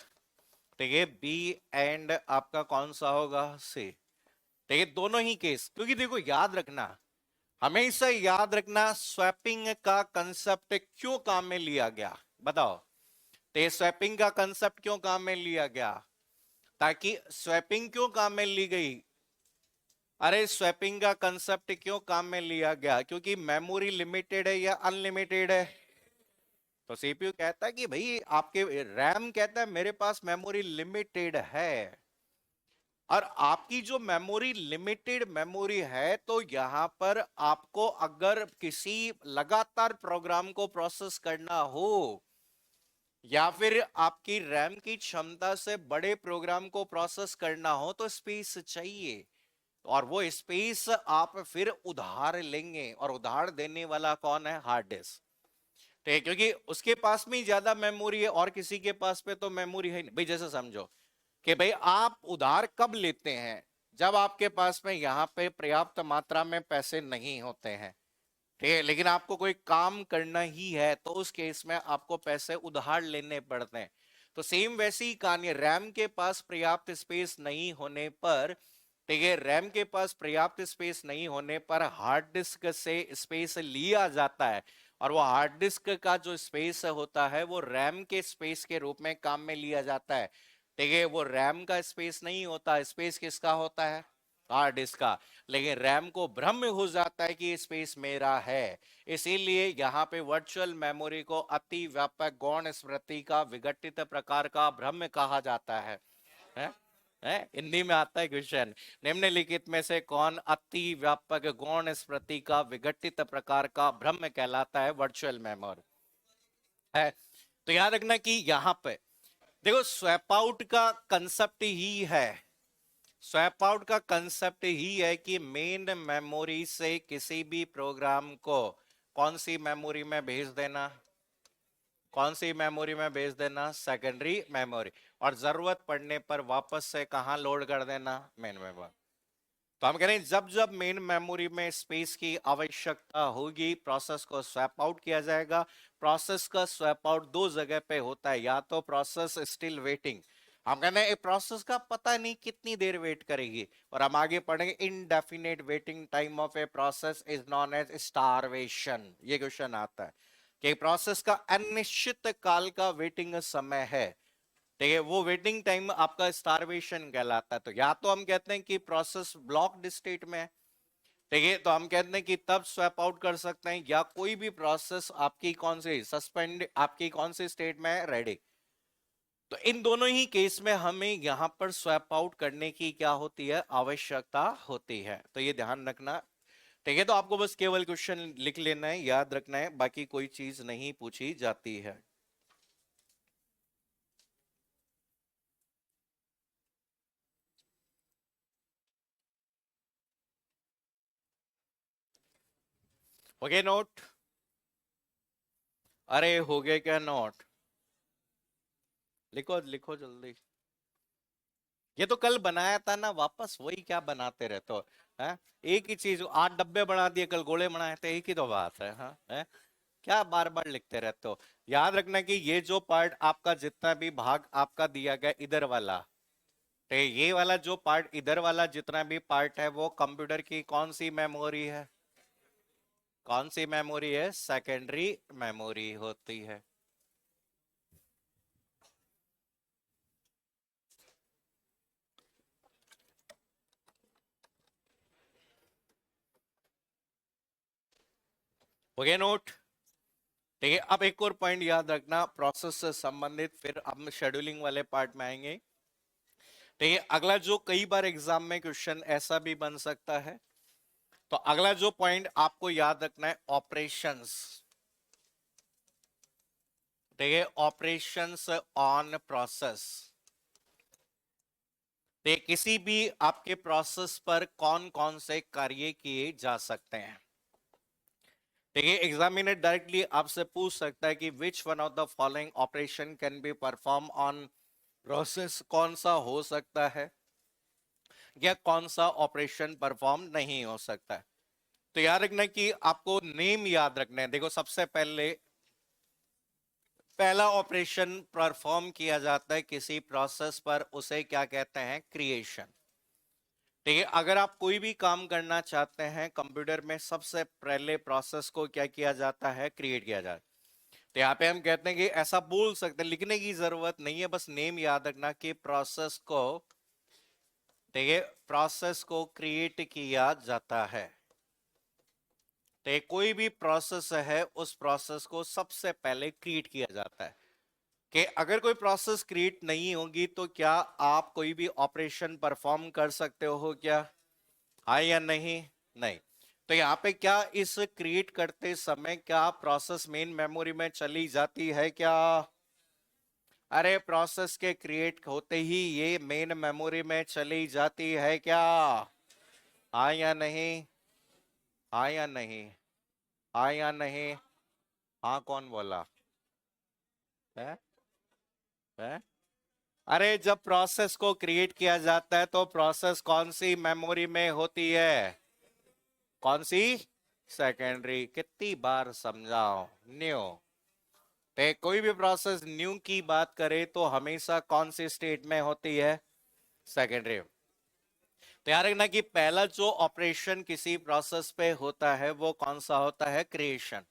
तो ये बी एंड आपका कौन सा होगा, सी। तो ये दोनों ही केस, क्योंकि देखो याद रखना, हमेशा याद रखना स्वैपिंग का कंसेप्ट क्यों काम में लिया गया, बताओ। तो स्वैपिंग का कंसेप्ट क्यों काम में लिया गया, ताकि स्वैपिंग क्यों काम में ली गई, अरे स्वैपिंग का कंसेप्ट क्यों काम में लिया गया, क्योंकि मेमोरी लिमिटेड है या अनलिमिटेड है। तो सीपीयू कहता है कि भाई आपके रैम कहता है मेरे पास मेमोरी लिमिटेड है, और आपकी जो मेमोरी लिमिटेड मेमोरी है, तो यहां पर आपको अगर किसी लगातार प्रोग्राम को प्रोसेस करना हो, या फिर आपकी रैम की क्षमता से बड़े प्रोग्राम को प्रोसेस करना हो, तो स्पेस चाहिए, और वो स्पेस आप फिर उधार लेंगे, और उधार देने वाला कौन है, हार्ड डिस्क। ठीक है, क्योंकि उसके पास में ज्यादा मेमोरी है और किसी के पास पे तो मेमोरी है नहीं। भाई जैसे समझो कि भाई आप उधार कब लेते हैं, जब आपके पास में यहां पे पर्याप्त मात्रा में पैसे नहीं होते हैं, ठीक है, लेकिन आपको कोई काम करना ही है, तो उस केस में आपको पैसे उधार लेने पड़ते हैं। तो सेम वैसी ही कहानी, रैम के पास पर्याप्त स्पेस नहीं होने पर, ठीक है, रैम के पास पर्याप्त स्पेस नहीं होने पर हार्ड डिस्क से स्पेस लिया जाता है, और वो हार्ड डिस्क का जो स्पेस होता है वो रैम के स्पेस के रूप में काम में लिया जाता है। ठीक है, वो रैम का स्पेस नहीं होता, स्पेस किसका होता है, हार्ड डिस्क का। लेकिन रैम को भ्रम हो जाता है कि स्पेस मेरा है, इसीलिए यहाँ पे वर्चुअल मेमोरी को अति व्यापक गौण स्मृति का विघटित प्रकार का भ्रम कहा जाता है, है? हिंदी में आता है क्वेश्चन, निम्नलिखित में से कौन अति व्यापक गौण स्मृति का विघटित प्रकार का भ्रम कहलाता है, वर्चुअल मेमोरी है। तो याद रखना कि यहां पे देखो स्वैप आउट का कंसेप्ट ही है, स्वैप आउट का कंसेप्ट ही है कि मेन मेमोरी से किसी भी प्रोग्राम को कौन सी मेमोरी में भेज देना, कौन सी मेमोरी में भेज देना, सेकेंडरी मेमोरी, और जरूरत पड़ने पर वापस से कहां लोड कर देना, मेन मेमोरी। तो हम कह रहे हैं जब जब मेन मेमोरी में स्पेस की आवश्यकता होगी, प्रोसेस को स्वैप आउट किया जाएगा। प्रोसेस का स्वैप आउट दो जगह पे होता है, या तो प्रोसेस स्टिल वेटिंग, हम कहते हैं प्रोसेस का पता नहीं कितनी देर वेट करेगी, और हम आगे पढ़ेंगे indefinite waiting time of a process is known as starvation. ये क्वेश्चन आता है कि प्रोसेस का अनिश्चित काल का वेटिंग समय है, ठीक है, वो वेटिंग टाइम आपका स्टारवेशन कहलाता है। तो या तो हम कहते हैं कि प्रोसेस ब्लॉक्ड स्टेट में है, ठीक है, तो हम कहते हैं कि तब स्वैप आउट कर सकते हैं, या कोई भी प्रोसेस आपकी कौन सी सस्पेंड, आपकी कौन सी स्टेट में है, रेडी। तो इन दोनों ही केस में हमें यहां पर स्वैप आउट करने की क्या होती है, आवश्यकता होती है, तो ये ध्यान रखना। ठीक है, तो आपको बस केवल क्वेश्चन लिख लेना है, याद रखना है, बाकी कोई चीज नहीं पूछी जाती है। हो गए नोट? अरे हो गए क्या नोट? लिखो लिखो जल्दी। ये तो कल बनाया था ना, वापस वही क्या बनाते रहते हो? हैं? एक ही चीज 8 डब्बे बना दिए, कल गोले बनाए थे, एक ही तो बात है। हाँ है? क्या बार बार लिखते रहते हो? याद रखना कि ये जो पार्ट आपका, जितना भी भाग आपका दिया गया इधर वाला, तो ये वाला जो पार्ट इधर वाला जितना भी पार्ट है वो कंप्यूटर की कौन सी मेमोरी है? कौन सी मेमोरी है? सेकेंडरी मेमोरी होती है। हो गया नोट? ठीक है, अब एक और पॉइंट याद रखना प्रोसेस से संबंधित, फिर हम शेड्यूलिंग वाले पार्ट में आएंगे। ठीक है, अगला जो कई बार एग्जाम में क्वेश्चन ऐसा भी बन सकता है, तो अगला जो पॉइंट आपको याद रखना है ऑपरेशंस। ठीक है, ऑपरेशंस ऑन प्रोसेस। तो किसी भी आपके प्रोसेस पर कौन कौन से कार्य किए जा सकते हैं? देखिए, एग्जामिनर डायरेक्टली आपसे पूछ सकता है कि which one of the following operation can be perform on process, कौन सा हो सकता है या कौन सा ऑपरेशन परफॉर्म नहीं हो सकता है। तो याद रखना कि आपको नेम याद रखना है। देखो, सबसे पहले पहला ऑपरेशन परफॉर्म किया जाता है किसी प्रोसेस पर, उसे क्या कहते हैं? क्रिएशन। ठीक है, अगर आप कोई भी काम करना चाहते हैं कंप्यूटर में, सबसे पहले प्रोसेस को क्या किया जाता है? क्रिएट किया जाता है। तो यहाँ पे हम कहते हैं कि ऐसा बोल सकते हैं, लिखने की जरूरत नहीं है, बस नेम याद रखना कि प्रोसेस को, ठीक है, प्रोसेस को क्रिएट किया जाता है। तो कोई भी प्रोसेस है, उस प्रोसेस को सबसे पहले क्रिएट किया जाता है। कि अगर कोई प्रोसेस क्रिएट नहीं होगी तो क्या आप कोई भी ऑपरेशन परफॉर्म कर सकते हो क्या? हाँ या नहीं? नहीं। तो यहाँ पे क्या इस क्रिएट करते समय क्या प्रोसेस मेन मेमोरी में चली जाती है क्या? अरे प्रोसेस के क्रिएट होते ही ये मेन मेमोरी में चली जाती है क्या? हाँ या नहीं? हाँ या नहीं? हाँ या नहीं? हाँ कौन बोला है? है? अरे जब प्रोसेस को क्रिएट किया जाता है तो प्रोसेस कौन सी मेमोरी में होती है? कौन सी? सेकेंडरी। कितनी बार समझाओ? न्यू। तो कोई भी प्रोसेस न्यू की बात करे तो हमेशा कौन सी स्टेट में होती है? सेकेंडरी। तो याद रखना कि पहला जो ऑपरेशन किसी प्रोसेस पे होता है वो कौन सा होता है? क्रिएशन।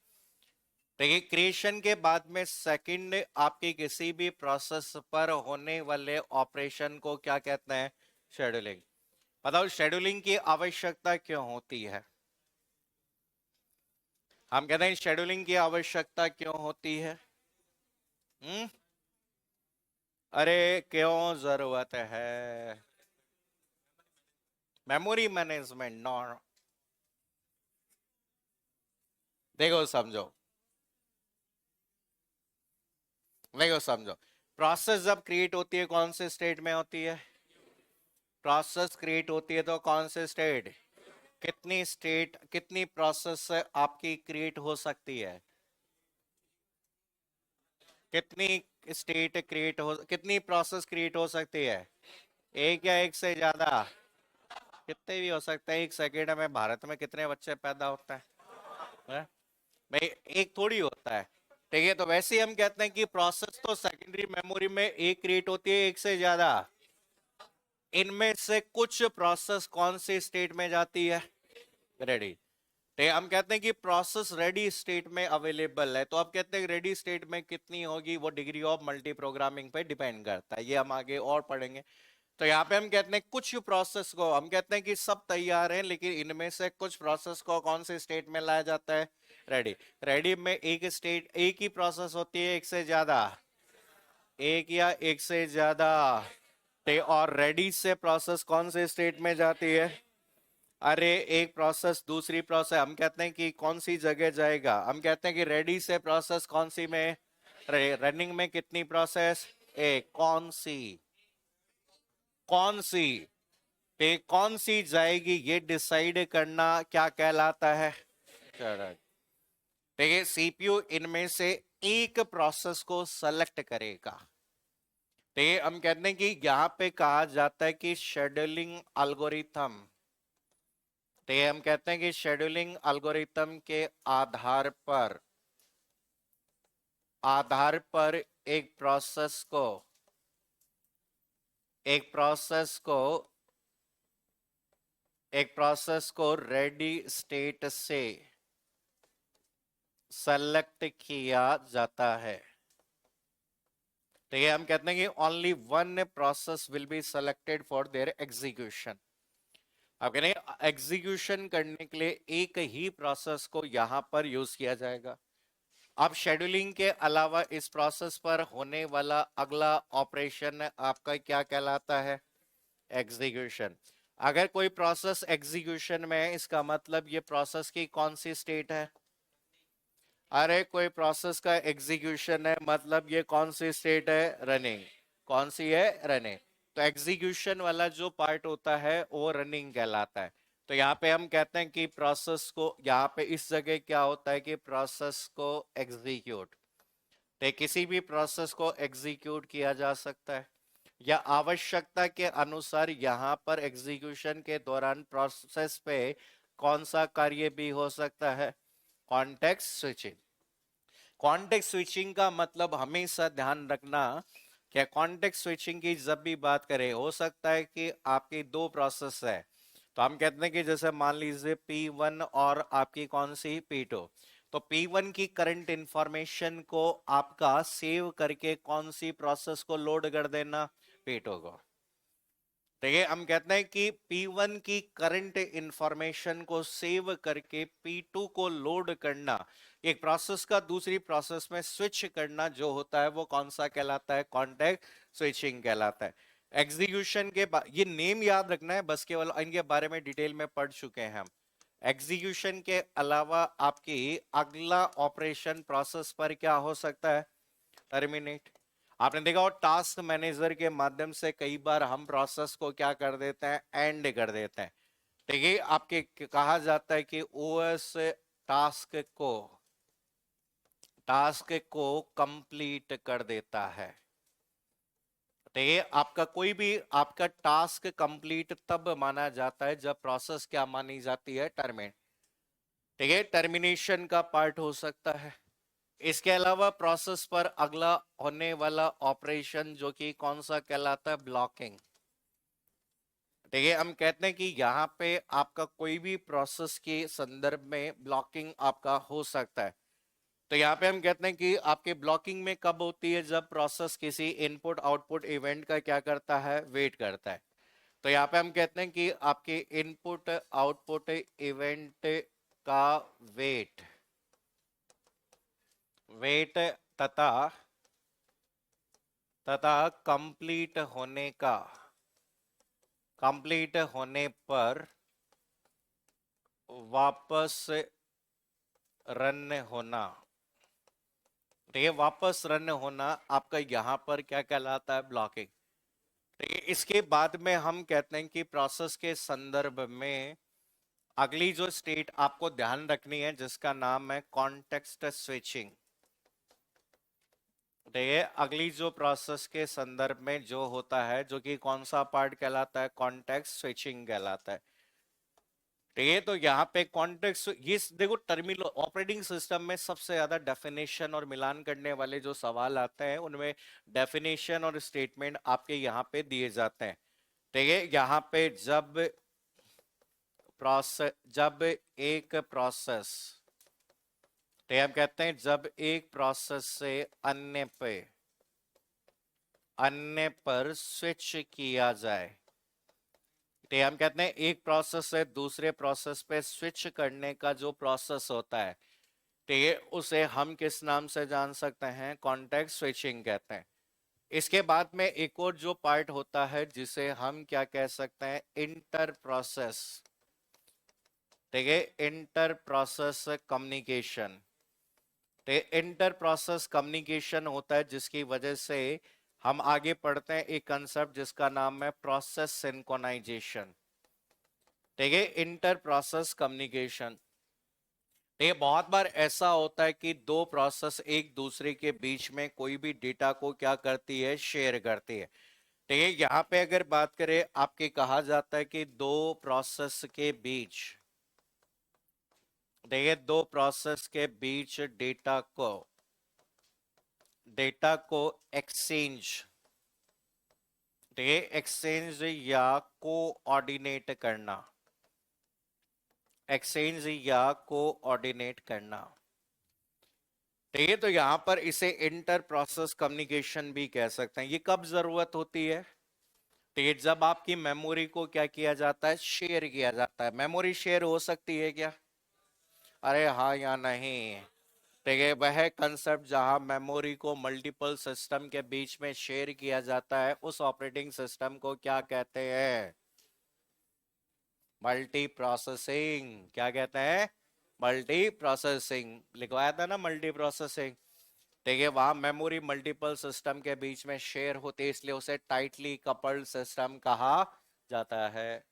देखिए, क्रिएशन के बाद में सेकंड आपकी किसी भी प्रोसेस पर होने वाले ऑपरेशन को क्या कहते हैं? शेड्यूलिंग। बताओ शेड्यूलिंग की आवश्यकता क्यों होती है? हम कहते हैं शेड्यूलिंग की आवश्यकता क्यों होती है? हम्म? अरे क्यों जरूरत है? Memory management no. देखो समझो, देखो समझो, प्रोसेस जब क्रिएट होती है कौन से स्टेट में होती है? प्रोसेस क्रिएट होती है तो कौन से स्टेट? कितनी स्टेट, कितनी प्रोसेस आपकी क्रिएट हो सकती है? कितनी स्टेट क्रिएट हो, कितनी प्रोसेस क्रिएट हो सकती है? एक या एक से ज्यादा? कितने भी हो सकते हैं। एक सेकेंड में भारत में कितने बच्चे पैदा होते हैं? भाई एक थोड़ी होता है। ठीक है, तो वैसे ही हम कहते हैं कि प्रोसेस तो सेकेंडरी मेमोरी में एक क्रिएट होती है, एक से ज्यादा। इनमें से कुछ प्रोसेस कौन सी स्टेट में जाती है? रेडी। तो हम कहते हैं कि प्रोसेस रेडी स्टेट में अवेलेबल है, तो आप कहते हैं रेडी स्टेट में कितनी होगी? वो डिग्री ऑफ मल्टी प्रोग्रामिंग पे डिपेंड करता है, ये हम आगे और पढ़ेंगे। तो यहाँ पे हम कहते हैं कुछ प्रोसेस को, हम कहते हैं कि सब तैयार हैं लेकिन इनमें से कुछ प्रोसेस को कौन से स्टेट में लाया जाता है? रेडी। रेडी में एक स्टेट, एक ही प्रोसेस होती है, एक से ज्यादा? एक या एक से ज्यादा? और रेडी से प्रोसेस कौन से स्टेट में जाती है? अरे एक प्रोसेस दूसरी प्रोसेस, हम कहते हैं कि कौन सी जगह जाएगा? हम कहते हैं कि रेडी से प्रोसेस कौन सी में? रनिंग में कितनी प्रोसेस? एक। कौन सी? कौन सी? कौन सी जाएगी ये डिसाइड करना क्या कहलाता है? चरण। देखिए सीपीयू इनमें से एक प्रोसेस को सेलेक्ट करेगा। तो ये हम कहते हैं कि यहां पे कहा जाता है कि शेड्यूलिंग एल्गोरिथम। तो ये हम कहते हैं कि शेड्यूलिंग एल्गोरिथम के आधार पर एक प्रोसेस को एक प्रोसेस को रेडी स्टेट से सेलेक्ट किया जाता है। तो ये हम कहते हैं कि only one process will be selected for their execution. अब कहते हैं एग्जीक्यूशन करने के लिए एक ही प्रोसेस को यहां पर यूज किया जाएगा। अब शेड्यूलिंग के अलावा इस प्रोसेस पर होने वाला अगला ऑपरेशन आपका क्या कहलाता है? एग्जीक्यूशन। अगर कोई प्रोसेस एग्जीक्यूशन में है, इसका मतलब ये प्रोसेस की कौन सी स्टेट है? अरे कोई प्रोसेस का एग्जीक्यूशन है मतलब ये कौन सी स्टेट है? रनिंग। कौन सी है? रनिंग। तो एग्जीक्यूशन वाला जो पार्ट होता है वो रनिंग कहलाता है। तो यहाँ पे हम कहते हैं कि प्रोसेस को, यहाँ पे इस जगह क्या होता है कि प्रोसेस को एग्जीक्यूट, तो किसी भी प्रोसेस को एग्जीक्यूट किया जा सकता है या आवश्यकता के अनुसार यहाँ पर एग्जीक्यूशन के दौरान प्रोसेस पे कौन सा कार्य भी हो सकता है? Context switching. कॉन्टेक्स्ट स्विचिंग का मतलब हमेशा ध्यान रखना कि कॉन्टेक्स्ट स्विचिंग की जब भी बात करें, हो सकता है कि आपकी दो प्रोसेस है, तो हम कहते हैं कि जैसे मान लीजिए P1 और आपकी कौन सी P2। तो P1 की करंट इंफॉर्मेशन को आपका सेव करके कौन सी प्रोसेस को लोड कर देना? P2 को। देखिए हम कहते हैं कि P1 की करंट इंफॉर्मेशन को सेव करके P2 को लोड करना, एक प्रोसेस का दूसरी प्रोसेस में स्विच करना जो होता है वो कौन सा कहलाता है? कॉन्टेक्स्ट स्विचिंग कहलाता है। एग्जीक्यूशन के बाद ये नेम याद रखना है बस, केवल इनके बारे में डिटेल में पढ़ चुके हैं हम। एग्जीक्यूशन के अलावा आपकी अगला ऑपरेशन प्रोसेस पर क्या हो सकता है? टर्मिनेट। आपने देखा हो टास्क मैनेजर के माध्यम से कई बार हम प्रोसेस को क्या कर देते हैं? एंड कर देते हैं। देखिए आपके कहा जाता है कि ओएस टास्क को कंप्लीट कर देता है। तो ये आपका कोई भी आपका टास्क कंप्लीट तब माना जाता है जब प्रोसेस क्या मानी जाती है? टर्मिनेट। ठीक है, टर्मिनेशन का पार्ट हो सकता है। इसके अलावा प्रोसेस पर अगला होने वाला ऑपरेशन जो कि कौन सा कहलाता है? ब्लॉकिंग। देखिए हम कहते हैं कि यहाँ पे आपका कोई भी प्रोसेस के संदर्भ में ब्लॉकिंग आपका हो सकता है। तो यहाँ पे हम कहते हैं कि आपके ब्लॉकिंग में कब होती है? जब प्रोसेस किसी इनपुट आउटपुट इवेंट का क्या करता है? वेट करता है। तो यहाँ पे हम कहते हैं कि आपके इनपुट आउटपुट इवेंट का वेट वेट तथा कंप्लीट होने पर वापस रन होना। तो ये वापस रन होना आपका यहां पर क्या कहलाता है? ब्लॉकिंग। तो इसके बाद में हम कहते हैं कि प्रोसेस के संदर्भ में अगली जो स्टेट आपको ध्यान रखनी है जिसका नाम है कॉन्टेक्स्ट स्विचिंग। देखिए अगली जो प्रोसेस के संदर्भ में जो होता है, जो कि कौन सा पार्ट कहलाता है? कॉन्टेक्स्ट स्विचिंग कहलाता है। ठीक है, तो यहाँ पे कॉन्टेक्स्ट, ये देखो टर्मिनल ऑपरेटिंग सिस्टम में सबसे ज्यादा डेफिनेशन और मिलान करने वाले जो सवाल आते हैं उनमें डेफिनेशन और स्टेटमेंट आपके यहाँ पे दिए जाते हैं। ठीक है, यहाँ पे जब एक प्रोसेस, तो हम कहते हैं जब एक प्रोसेस से अन्य पर स्विच किया जाए, तो हम कहते हैं एक प्रोसेस से दूसरे प्रोसेस पे स्विच करने का जो प्रोसेस होता है, तो ये उसे हम किस नाम से जान सकते हैं? कॉन्टेक्स्ट स्विचिंग कहते हैं। इसके बाद में एक और जो पार्ट होता है जिसे हम क्या कह सकते हैं? Inter process. ठीक है, इंटर प्रोसेस कम्युनिकेशन। तो इंटर प्रोसेस कम्युनिकेशन होता है जिसकी वजह से हम आगे पढ़ते हैं एक कंसेप्ट जिसका नाम है प्रोसेस सिंक्रोनाइजेशन। ठीक है, इंटर प्रोसेस कम्युनिकेशन। ये बहुत बार ऐसा होता है कि दो प्रोसेस एक दूसरे के बीच में कोई भी डेटा को क्या करती है, शेयर करती है। ठीक है, यहाँ पे अगर बात करें, आपके कहा जाता है कि दो प्रोसेस के बीच, देखिए दो प्रोसेस के बीच डेटा को एक्सचेंज, ठीक है, एक्सचेंज या कोऑर्डिनेट करना, एक्सचेंज या कोऑर्डिनेट करना। ठीक है, तो यहां पर इसे इंटर प्रोसेस कम्युनिकेशन भी कह सकते हैं। ये कब जरूरत होती है? ठीक है, जब आपकी मेमोरी को क्या किया जाता है, शेयर किया जाता है। मेमोरी शेयर हो सकती है क्या? अरे हाँ या नहीं? ठीक है, वह कंसेप्ट जहां मेमोरी को मल्टीपल सिस्टम के बीच में शेयर किया जाता है, उस ऑपरेटिंग सिस्टम को क्या कहते हैं? Multi processing. क्या कहते हैं? Multi processing. लिखवाया था ना मल्टी प्रोसेसिंग। ठीक है, वहां मेमोरी मल्टीपल सिस्टम के बीच में शेयर होती है, इसलिए उसे टाइटली कपल्ड सिस्टम कहा जाता है।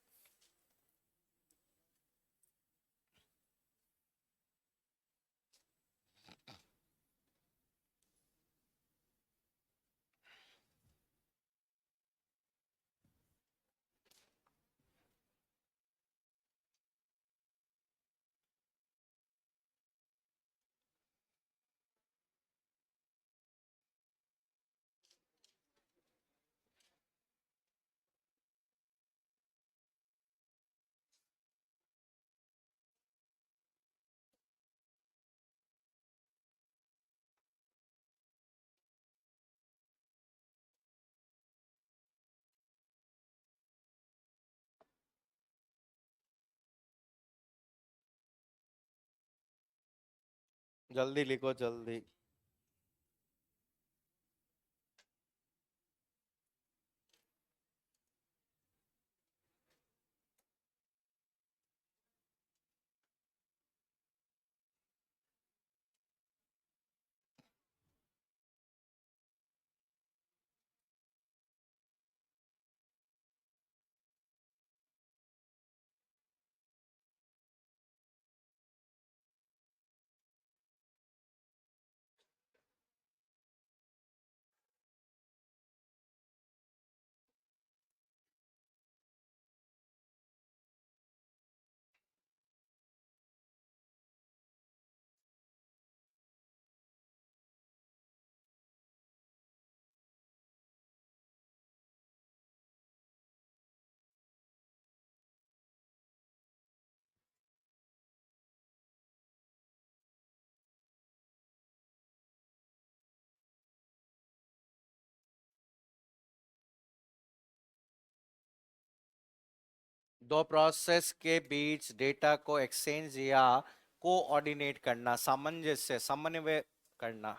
जल्दी लिखो जल्दी। दो प्रोसेस के बीच डेटा को एक्सचेंज या कोऑर्डिनेट करना, सामंजस्य, समन्वय करना।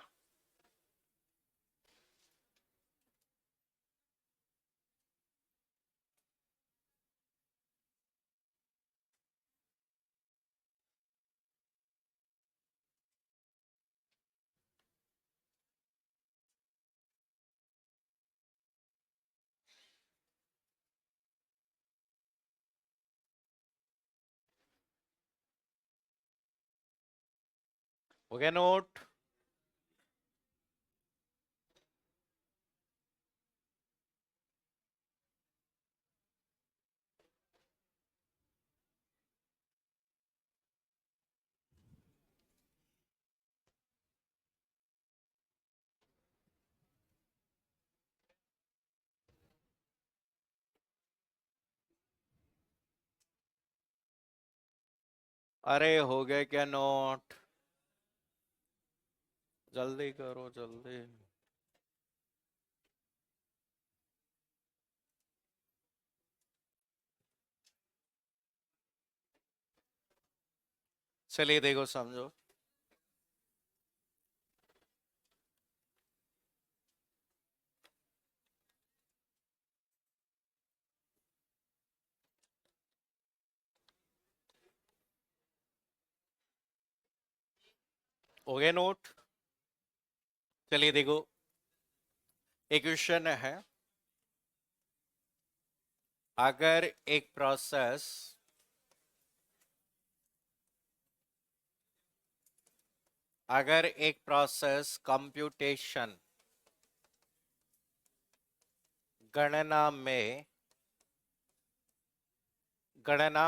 हो गया नोट? अरे हो गए क्या नोट? जल्दी करो जल्दी। चलिए देखो समझो। हो गया नोट? चलिए देखो, एक क्वेश्चन है। अगर एक प्रोसेस अगर एक प्रोसेस कंप्यूटेशन गणना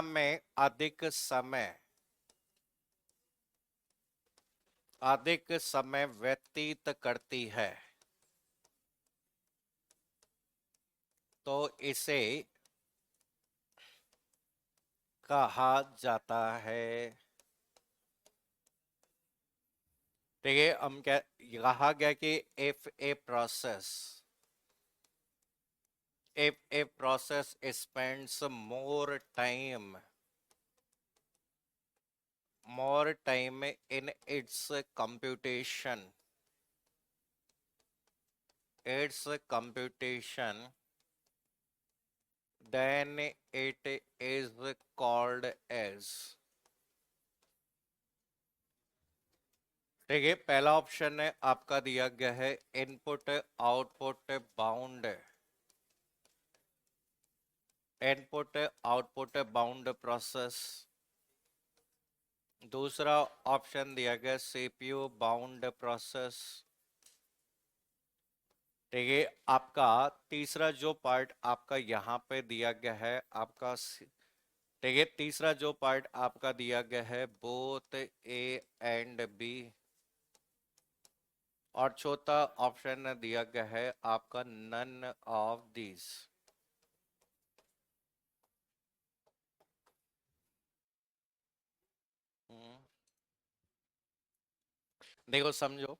में अधिक समय व्यतीत करती है तो इसे कहा जाता है। देखिए हम क्या कहा गया कि if a process spends more time in its computation then it is called as। देखिए पहला ऑप्शन है आपका दिया गया है इनपुट आउटपुट बाउंड प्रोसेस। दूसरा ऑप्शन दिया गया सीपीयू बाउंड प्रोसेस। देखिए आपका तीसरा जो पार्ट आपका यहाँ पे दिया गया है आपका देखिए तीसरा जो पार्ट आपका दिया गया है बोथ ए एंड बी। और चौथा ऑप्शन दिया गया है आपका नन ऑफ दीज। देखो समझो।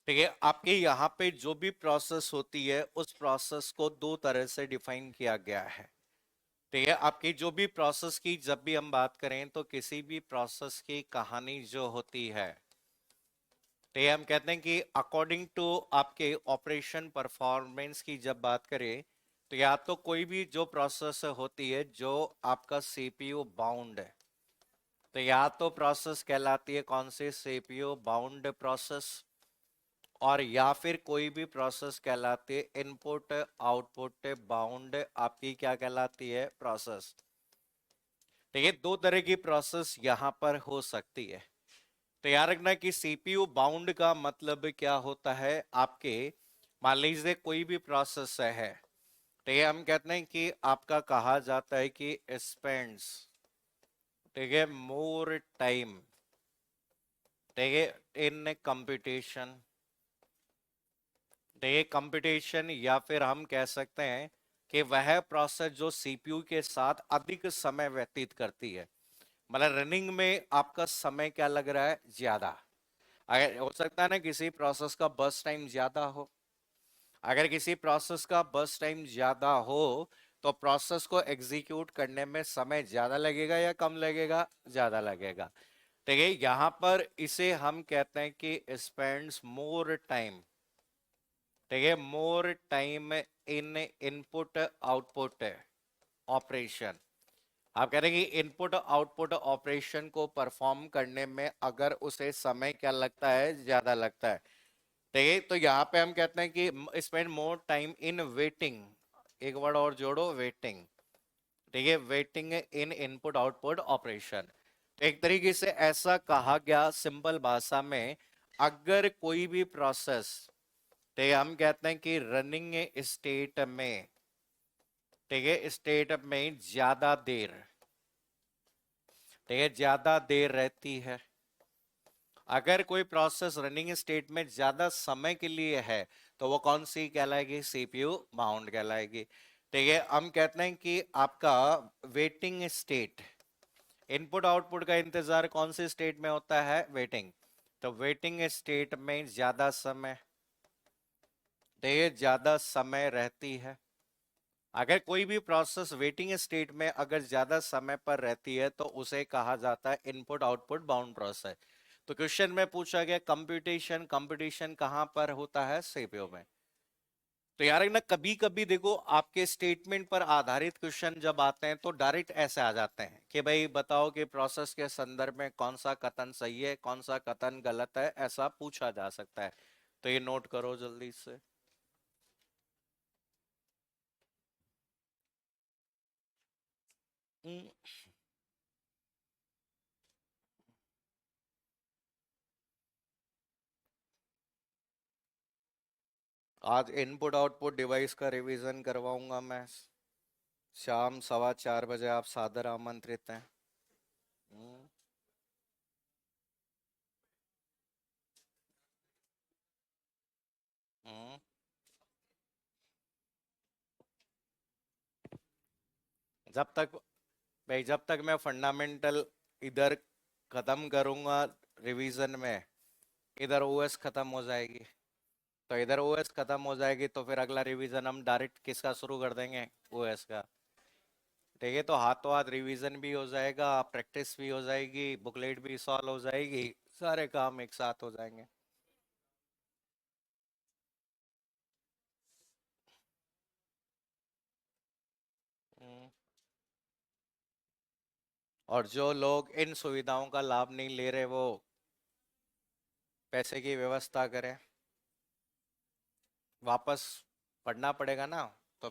ठीक है आपके यहाँ पे जो भी प्रोसेस होती है उस प्रोसेस को दो तरह से डिफाइन किया गया है। ठीक है आपकी जो भी प्रोसेस की जब भी हम बात करें तो किसी भी प्रोसेस की कहानी जो होती है तो ये हम कहते हैं कि अकॉर्डिंग टू आपके ऑपरेशन परफॉर्मेंस की जब बात करें तो या तो कोई भी जो प्रोसेस होती है जो आपका सीपीयू बाउंड है तो या तो प्रोसेस कहलाती है कौन सी सीपीयू बाउंड प्रोसेस और या फिर कोई भी प्रोसेस कहलाती है इनपुट आउटपुट बाउंड आपकी क्या कहलाती है प्रोसेस। तो ये दो तरह की प्रोसेस यहां पर हो सकती है। तो याद रखना कि सीपीयू बाउंड का मतलब क्या होता है आपके मान लीजिए कोई भी प्रोसेस है तो ये हम कहते हैं कि आपका कहा जाता है कि स्पेंड्स ठीक है मोर टाइम ठीक है इन कंप्यूटेशन। तो ये कंप्यूटेशन या फिर हम कह सकते हैं कि वह प्रोसेस जो सीपीयू के साथ अधिक समय व्यतीत करती है मतलब रनिंग में आपका समय क्या लग रहा है ज्यादा। अगर हो सकता है ना किसी प्रोसेस का बस टाइम ज्यादा हो अगर किसी प्रोसेस का बस टाइम ज्यादा हो तो प्रोसेस को एग्जीक्यूट करने में समय ज्यादा लगेगा या कम लगेगा ज्यादा लगेगा। देखिए यहां पर इसे हम कहते हैं कि स्पेंड्स मोर टाइम ठीक है more time in input output operation. आप कह रहे हैं कि इनपुट आउटपुट ऑपरेशन को परफॉर्म करने में अगर उसे समय क्या लगता है ज्यादा लगता है ठीक है तो यहाँ पे हम कहते हैं कि spend more time in waiting एक वर्ड और जोड़ो वेटिंग ठीक है waiting in input output operation. एक तरीके से ऐसा कहा गया सिंपल भाषा में अगर कोई भी प्रोसेस ठीक है हम कहते हैं कि रनिंग स्टेट में ठीक है स्टेट में ज्यादा देर ठीक है ज्यादा देर रहती है। अगर कोई प्रोसेस रनिंग स्टेट में ज्यादा समय के लिए है तो वो कौन सी कहलाएगी सीपीयू बाउंड कहलाएगी। ठीक है हम कहते हैं कि आपका वेटिंग स्टेट इनपुट आउटपुट का इंतजार कौन सी स्टेट में होता है वेटिंग। तो वेटिंग स्टेट में ज्यादा समय देर ज्यादा समय रहती है। अगर कोई भी प्रोसेस वेटिंग स्टेट में अगर ज्यादा समय पर रहती है तो उसे कहा जाता है इनपुट आउटपुट बाउंड प्रोसेस। तो क्वेश्चन में पूछा गया कंप्यूटेशन कंप्यूटेशन कहां पर होता है सीपीयू में। तो यार ना कभी कभी देखो आपके स्टेटमेंट पर आधारित क्वेश्चन जब आते हैं तो डायरेक्ट ऐसे आ जाते हैं कि भाई बताओ कि प्रोसेस के संदर्भ में कौन सा कथन सही है कौन सा कथन गलत है ऐसा पूछा जा सकता है। तो ये नोट करो जल्दी से। हम्म, आज इनपुट आउटपुट डिवाइस का रिवीजन करवाऊंगा मैं। शाम 4:15 बजे आप सादर आमंत्रित हैं। हम्म, हम्म। जब तक भाई, जब तक मैं फंडामेंटल इधर खत्म करूंगा रिवीजन में, इधर ओएस खत्म हो जाएगी। तो इधर ओएस खत्म हो जाएगी तो फिर अगला रिवीजन हम डायरेक्ट किसका शुरू कर देंगे? ओएस का। ठीक है, तो हाथों हाथ रिवीजन भी हो जाएगा, प्रैक्टिस भी हो जाएगी, बुकलेट भी सॉल्व हो जाएगी, सारे काम एक साथ हो जाएंगे। हम्म। और जो लोग इन सुविधाओं का लाभ नहीं ले रहे, वो पैसे की व्यवस्था करें। वापस पढ़ना पड़ेगा ना। तो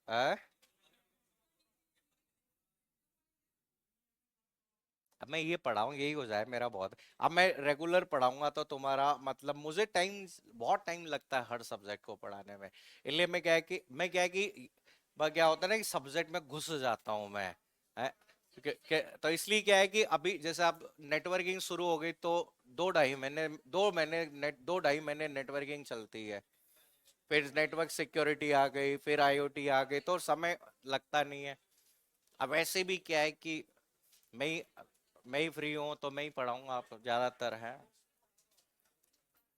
है? अब मैं ये पढ़ाऊँ यही हो जाए मेरा बहुत। अब मैं रेगुलर पढ़ाऊंगा तो तुम्हारा मतलब मुझे बहुत टाइम लगता है हर सब्जेक्ट को पढ़ाने में। इसलिए मैं क्या है कि क्या होता है ना कि सब्जेक्ट में घुस जाता हूँ मैं। है? तो इसलिए क्या है कि अभी जैसे अब नेटवर्किंग शुरू हो गई तो 2 ढाई महीने नेट 2 ढाई महीने नेटवर्किंग चलती है। फिर नेटवर्क सिक्योरिटी आ गई, फिर आईओटी आ गई, तो समय लगता नहीं है। अब ऐसे भी क्या है कि मैं ही मैं ही फ्री हूँ तो मैं ही पढ़ाऊंगा, आप ज्यादातर है।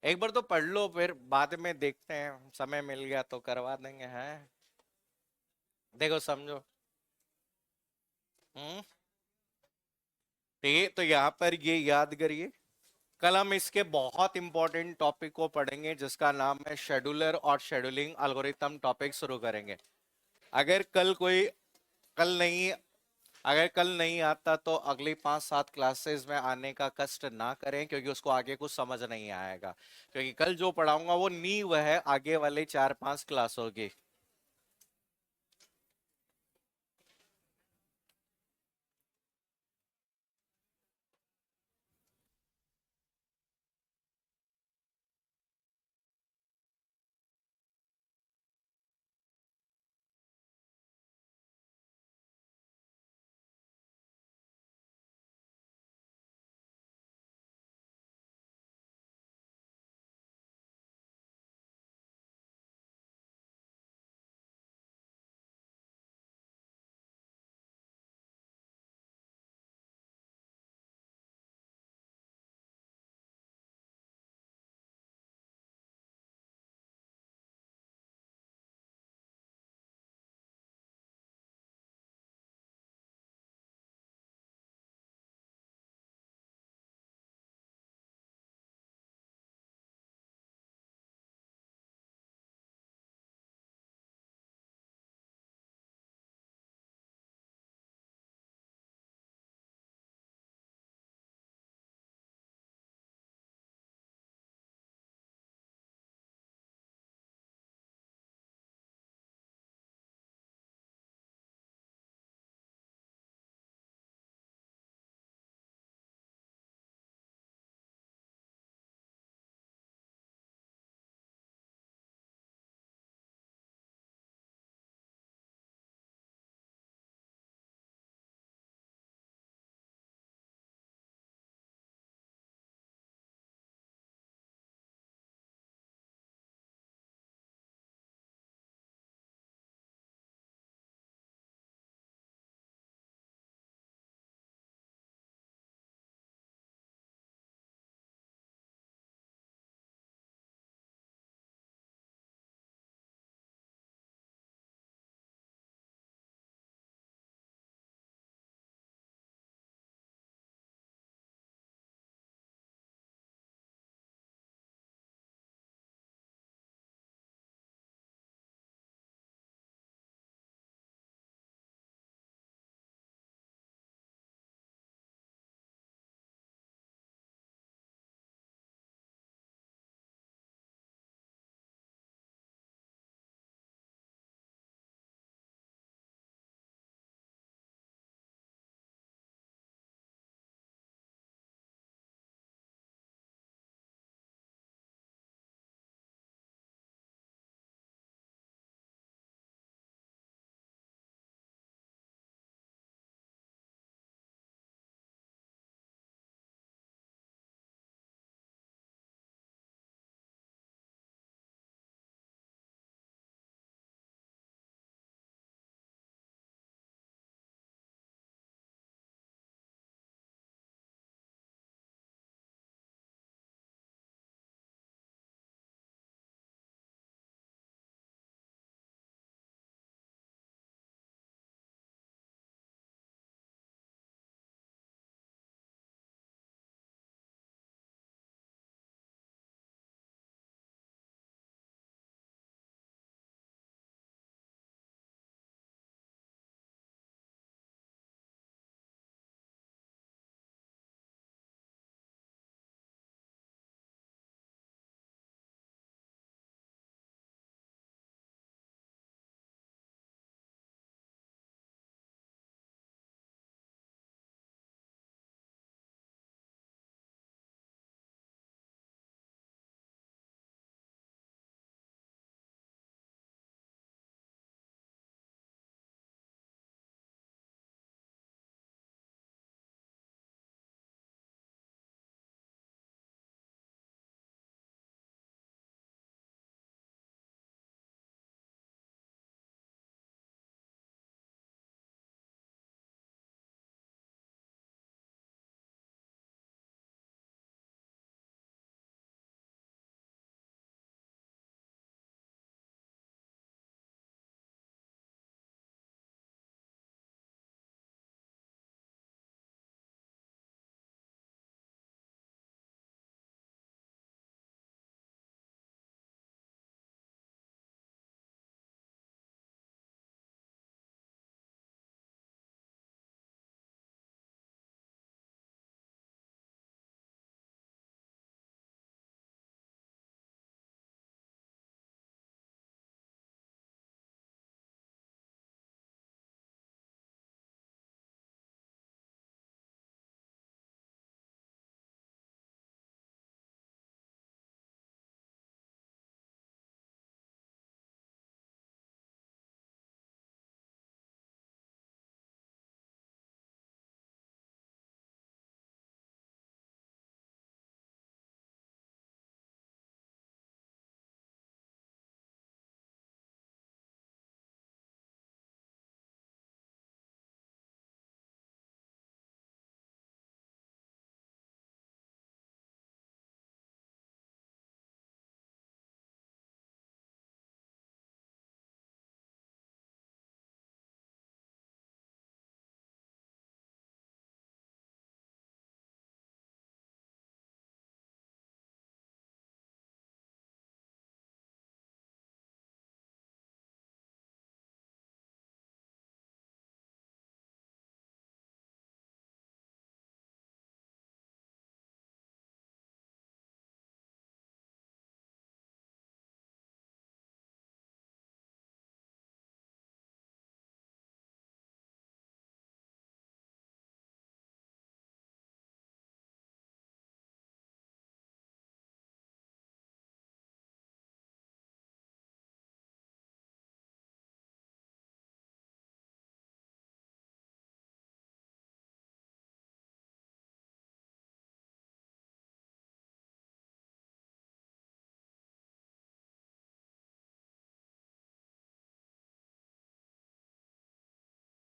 एक बार तो पढ़ लो, फिर बाद में देखते हैं, समय मिल गया तो करवा देंगे हैं। देखो समझो। हम्म। तो यहाँ पर ये याद करिए, कल हम इसके बहुत इंपॉर्टेंट टॉपिक को पढ़ेंगे जिसका नाम है शेड्यूलर और शेड्यूलिंग एल्गोरिथम, टॉपिक शुरू करेंगे। अगर कल कोई कल नहीं अगर कल नहीं आता तो अगली 5-7 क्लासेस में आने का कष्ट ना करें, क्योंकि उसको आगे कुछ समझ नहीं आएगा। क्योंकि कल जो पढ़ाऊंगा वो नींव है आगे वाले 4-5 क्लासों की।